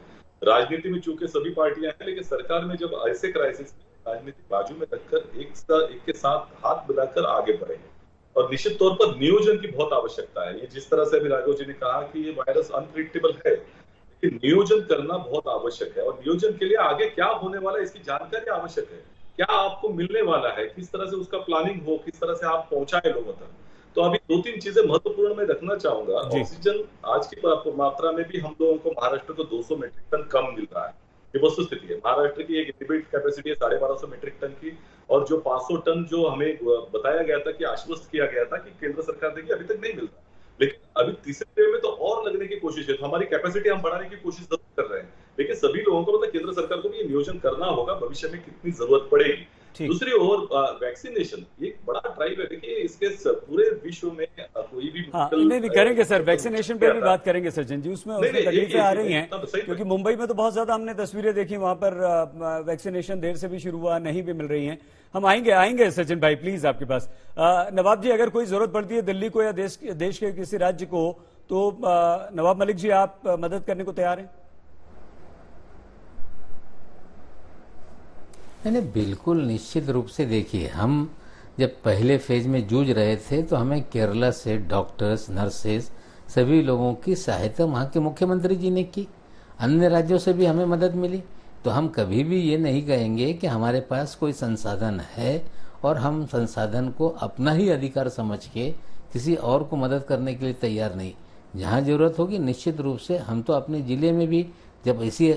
राजनीति में चूंकि सभी पार्टियां हैं, लेकिन सरकार में जब ऐसे क्राइसिस में राजनीति बाजू में रखकर एक के साथ हाथ मिलाकर आगे बढ़े। और निश्चित तौर पर नियोजन की बहुत आवश्यकता है। ये जिस तरह से अभी राघव जी ने कहा कि ये वायरस अनप्रिडिक्टेबल है, लेकिन नियोजन करना बहुत आवश्यक है। और नियोजन के लिए आगे क्या होने वाला है इसकी जानकारी आवश्यक है। क्या आपको मिलने वाला है, किस तरह से उसका प्लानिंग हो, किस तरह से आप पहुंचाए लोगों तक। तो अभी 2-3 चीजें महत्वपूर्ण मैं रखना चाहूंगा। ऑक्सीजन आज की मात्रा में भी हम लोगों को महाराष्ट्र को 200 मेट्रिक टन कम मिल रहा है, ये वस्तुस्थिति है। महाराष्ट्र की एक इनहिबिट कैपेसिटी है 1250 मेट्रिक टन की, और जो 500 टन जो हमें बताया गया था कि आश्वस्त किया गया था कि केंद्र सरकार देगी, अभी तक नहीं मिल रहा। लेकिन अभी तीसरे वेव में तो और लगने की कोशिश है, तो हमारी कैपेसिटी हम बढ़ाने की कोशिश जरूर कर रहे हैं। लेकिन सभी लोगों को, मतलब केंद्र सरकार को भी ये नियोजन करना होगा भविष्य में कितनी जरूरत पड़ेगी। दूसरी ओर वैक्सीनेशन एक बड़ा ड्राइव है। देखिए इसके पूरे विश्व में कोई भी नहीं करेंगे सर, वैक्सीनेशन पे भी बात करेंगे सचिन जी, उसमें तकलीफें आ रही हैं क्योंकि मुंबई में तो बहुत ज्यादा हमने तस्वीरें देखी, वहां पर वैक्सीनेशन देर से भी शुरू हुआ, नहीं भी मिल रही हैं। हम आएंगे सचिन भाई प्लीज आपके पास। नवाब जी, अगर कोई जरूरत पड़ती है दिल्ली को या देश के किसी राज्य को, तो नवाब मलिक जी आप मदद करने को तैयार हैं? नहीं, बिल्कुल निश्चित रूप से। देखिए, हम जब पहले फेज में जूझ रहे थे तो हमें केरला से डॉक्टर्स, नर्सेज, सभी लोगों की सहायता वहाँ के मुख्यमंत्री जी ने की। अन्य राज्यों से भी हमें मदद मिली। तो हम कभी भी ये नहीं कहेंगे कि हमारे पास कोई संसाधन है और हम संसाधन को अपना ही अधिकार समझ के किसी और को मदद करने के लिए तैयार नहीं। जहाँ जरूरत होगी निश्चित रूप से हम तो अपने जिले में भी, जब ऐसी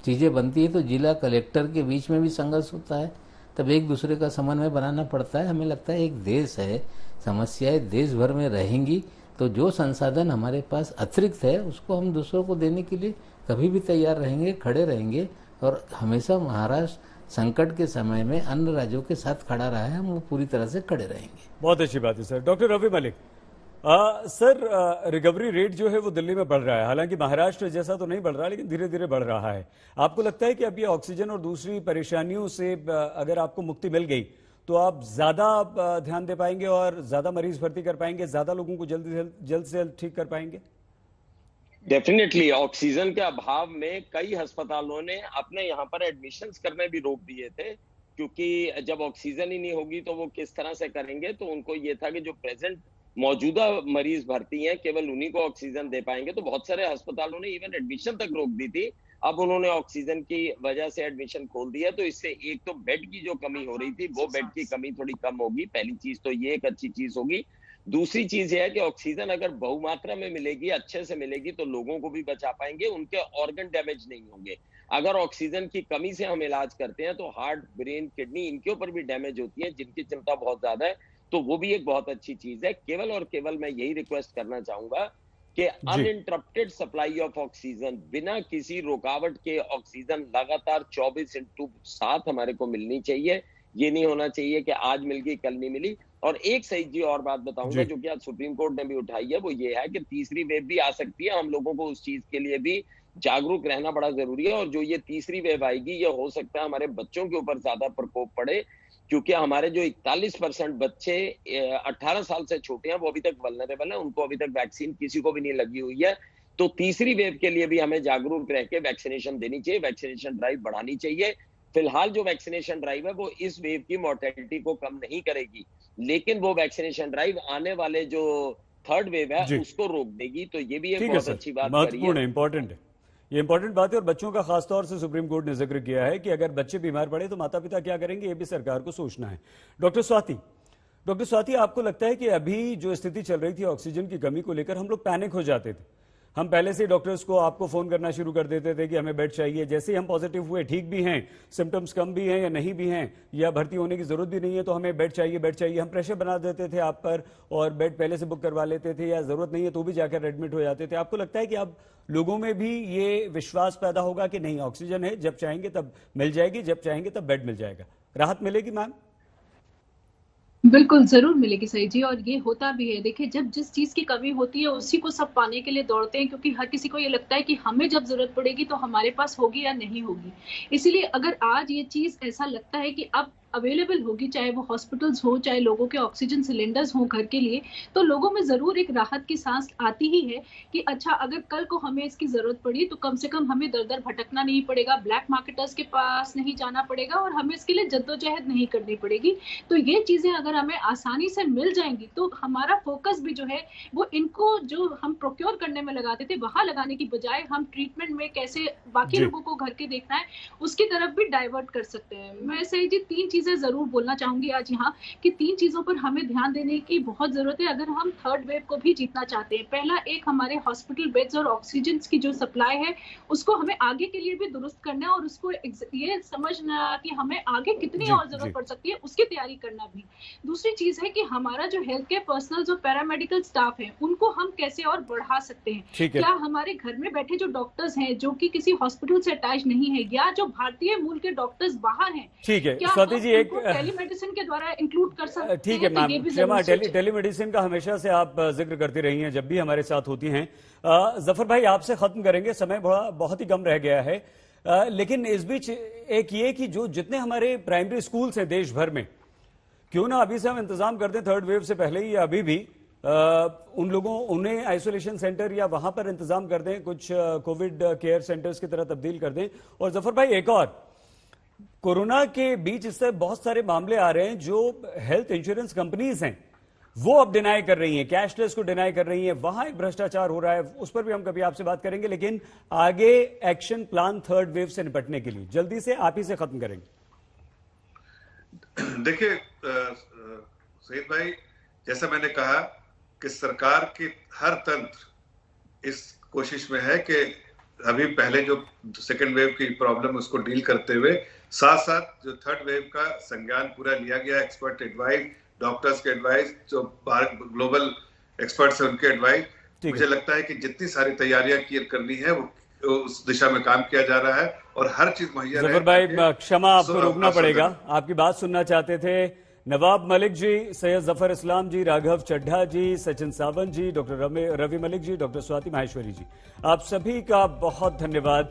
चीज़ें बनती है तो जिला कलेक्टर के बीच में भी संघर्ष होता है, तब एक दूसरे का समन्वय बनाना पड़ता है। हमें लगता है एक देश है, समस्याएं देश भर में रहेंगी, तो जो संसाधन हमारे पास अतिरिक्त है उसको हम दूसरों को देने के लिए कभी भी तैयार रहेंगे, खड़े रहेंगे। और हमेशा महाराष्ट्र संकट के समय में अन्य राज्यों के साथ खड़ा रहा है, हम वो पूरी तरह से खड़े रहेंगे। बहुत अच्छी बात है sir. Doctor Ravi Malik, sir recovery rate जो है वो दिल्ली में बढ़ रहा है, हालांकि महाराष्ट्र जैसा तो नहीं बढ़ रहा, लेकिन धीरे धीरे बढ़ रहा है। आपको लगता है कि अब ये ऑक्सीजन और दूसरी परेशानियों से अगर आपको मुक्ति मिल गई तो आप ज्यादा ध्यान दे पाएंगे और ज्यादा मरीज भर्ती कर पाएंगे, ज्यादा लोगों को जल्द से जल्द ठीक कर पाएंगे? डेफिनेटली ऑक्सीजन के अभाव में कई अस्पतालों ने अपने यहाँ पर एडमिशंस करने भी रोक दिए थे, क्योंकि जब ऑक्सीजन ही नहीं होगी तो वो किस तरह से करेंगे। तो उनको ये था कि जो प्रेजेंट मौजूदा मरीज भर्ती हैं केवल उन्हीं को ऑक्सीजन दे पाएंगे। तो बहुत सारे अस्पतालों ने इवन एडमिशन तक रोक दी थी। अब उन्होंने ऑक्सीजन की वजह से एडमिशन खोल दिया, तो इससे एक तो बेड की जो कमी हो रही थी वो बेड की कमी थोड़ी कम होगी। पहली चीज तो ये एक अच्छी चीज होगी। दूसरी चीज ये है कि ऑक्सीजन अगर बहुमात्रा में मिलेगी, अच्छे से मिलेगी, तो लोगों को भी बचा पाएंगे, उनके ऑर्गन डैमेज नहीं होंगे। अगर ऑक्सीजन की कमी से हम इलाज करते हैं तो हार्ट, ब्रेन, किडनी, इनके ऊपर भी डैमेज होती है, जिनकी चिंता बहुत ज्यादा है। तो वो भी एक बहुत अच्छी चीज है। केवल और केवल मैं यही रिक्वेस्ट करना चाहूंगा कि अनइंटरप्टेड सप्लाई ऑफ ऑक्सीजन, बिना किसी रुकावट के ऑक्सीजन लगातार 24/7 हमारे को मिलनी चाहिए। ये नहीं होना चाहिए कि आज मिल गई कल नहीं मिली। और एक सही जी और बात बताऊंगा जो कि आज सुप्रीम कोर्ट ने भी उठाई है, वो ये है कि तीसरी वेव भी आ सकती है। हम लोगों को उस चीज के लिए भी जागरूक रहना बड़ा जरूरी है। और जो ये तीसरी वेव आएगी, ये हो सकता है हमारे बच्चों के ऊपर ज्यादा प्रकोप पड़े, क्योंकि हमारे जो 41% बच्चे 18 साल से छोटे हैं वो अभी तक वल्नरेबल है, उनको अभी तक वैक्सीन किसी को भी नहीं लगी हुई है। तो तीसरी वेव के लिए भी हमें जागरूक रह के वैक्सीनेशन देनी चाहिए, वैक्सीनेशन ड्राइव बढ़ानी चाहिए। फिलहाल जो वैक्सीनेशन ड्राइव है वो इस वेव की मोर्टेलिटी को कम नहीं करेगी, लेकिन वो वैक्सीनेशन ड्राइव आने वाले जो थर्ड वेव है उसको रोक देगी। तो ये भी एक बहुत अच्छी बात, महत्वपूर्ण है, इंपॉर्टेंट है, ये इंपॉर्टेंट बात है। और बच्चों का खासतौर से सुप्रीम कोर्ट ने जिक्र किया है कि अगर बच्चे बीमार पड़े तो माता पिता क्या करेंगे, ये भी सरकार को सोचना है। डॉक्टर स्वाति, आपको लगता है कि अभी जो स्थिति चल रही थी ऑक्सीजन की कमी को लेकर, हम लोग पैनिक हो जाते थे, हम पहले से डॉक्टर्स को आपको फोन करना शुरू कर देते थे कि हमें बेड चाहिए, जैसे ही हम पॉजिटिव हुए, ठीक भी हैं, सिम्टम्स कम भी हैं या नहीं भी हैं, या भर्ती होने की जरूरत भी नहीं है, तो हमें बेड चाहिए, हम प्रेशर बना देते थे आप पर और बेड पहले से बुक करवा लेते थे, या जरूरत नहीं है तो भी जाकर एडमिट हो जाते थे। आपको लगता है कि अब लोगों में भी ये विश्वास पैदा होगा कि नहीं, ऑक्सीजन है, जब चाहेंगे तब मिल जाएगी, जब चाहेंगे तब बेड मिल जाएगा, राहत मिलेगी मैम? बिल्कुल जरूर मिलेगी सही जी, और ये होता भी है। देखिए, जब जिस चीज की कमी होती है उसी को सब पाने के लिए दौड़ते हैं, क्योंकि हर किसी को ये लगता है कि हमें जब जरूरत पड़ेगी तो हमारे पास होगी या नहीं होगी। इसीलिए अगर आज ये चीज ऐसा लगता है कि अब अवेलेबल होगी, चाहे वो हॉस्पिटल्स हो, चाहे लोगों के ऑक्सीजन सिलेंडर्स हो घर के लिए, तो लोगों में जरूर एक राहत की सांस आती ही है कि अच्छा, अगर कल को हमें इसकी जरूरत पड़ी तो कम से कम हमें दर दर भटकना नहीं पड़ेगा, ब्लैक मार्केटर्स के पास नहीं जाना पड़ेगा और हमें इसके लिए जद्दोजहद नहीं करनी पड़ेगी। तो ये चीजें अगर हमें आसानी से मिल जाएंगी तो हमारा फोकस भी जो है वो इनको जो हम प्रोक्योर करने में लगाते थे वहां लगाने की बजाय हम ट्रीटमेंट में कैसे बाकी लोगों को घर के देखना है उसकी तरफ भी डाइवर्ट कर सकते हैं। मैं सही जी 3 चीजें जरूर बोलना चाहूंगी आज यहाँ कि 3 चीजों पर हमें ध्यान देने की बहुत जरूरत है अगर हम थर्ड वेव को भी जीतना चाहते हैं। पहला, एक हमारे हॉस्पिटल बेड्स और ऑक्सीजन की जो सप्लाई है उसको हमें आगे के लिए भी दुरुस्त करना है और उसको ये समझना कि हमें आगे कितनी और जरूरत पड़ सकती है उसकी तैयारी करना भी। दूसरी चीज है कि हमारा जो हेल्थ केयर पर्सनल जो पैरामेडिकल स्टाफ है उनको हम कैसे और बढ़ा सकते हैं। क्या हमारे घर में बैठे जो डॉक्टर्स हैं जो कि किसी हॉस्पिटल से अटैच नहीं है या जो भारतीय मूल के डॉक्टर्स बाहर हैं, ठीक है स्वाति जी एक टेलीमेडिसिन के द्वारा इंक्लूड कर सकते हैं। ठीक है तो ये मैम, भी क्षमा, जरूर सोचें। टेलीमेडिसिन का हमेशा से आप जिक्र करती रही हैं जब भी हमारे साथ होती हैं। जफर भाई आपसे खत्म करेंगे, समय बहुत ही कम रह गया है, लेकिन इस बीच एक ये कि जो जितने हमारे प्राइमरी स्कूल्स हैं देश भर में, क्यों ना अभी से हम इंतजाम कर दें थर्ड वेव से पहले ही या अभी भी उन लोगों उन्हें आइसोलेशन सेंटर या वहां पर इंतजाम कर दें, कुछ कोविड केयर सेंटर्स की तरह तब्दील कर दें। और जफर भाई एक और, कोरोना के बीच इससे बहुत सारे मामले आ रहे हैं, जो हेल्थ इंश्योरेंस कंपनीज हैं वो अब डिनाई कर रही हैं, कैशलेस को डिनाई कर रही हैं, वहां एक भ्रष्टाचार हो रहा है, उस पर भी हम कभी आपसे बात करेंगे। लेकिन आगे एक्शन प्लान थर्ड वेव से निपटने के लिए जल्दी से आप ही से खत्म करेंगे। देखिए सईद भाई, जैसा मैंने कहा कि सरकार की हर तंत्र इस कोशिश में है कि अभी पहले जो सेकेंड वेव की प्रॉब्लम उसको डील करते हुए साथ साथ जो थर्ड वेव का संज्ञान पूरा लिया गया, एक्सपर्ट एडवाइस, डॉक्टर्स के एडवाइस, जो ग्लोबल एक्सपर्ट्स हैं उनके एडवाइस, मुझे लगता है कि जितनी सारी तैयारियां करनी है वो उस दिशा में काम किया जा रहा है और हर चीज मुहैया। जफर भाई क्षमा, आपको रोकना पड़ेगा, आपकी बात सुनना चाहते थे नवाब मलिक जी, सैयद जफर इस्लाम जी, राघव चड्ढा जी, सचिन सावंत जी, डॉक्टर रवि मलिक जी, डॉक्टर स्वाति माहेश्वरी जी, आप सभी का बहुत धन्यवाद।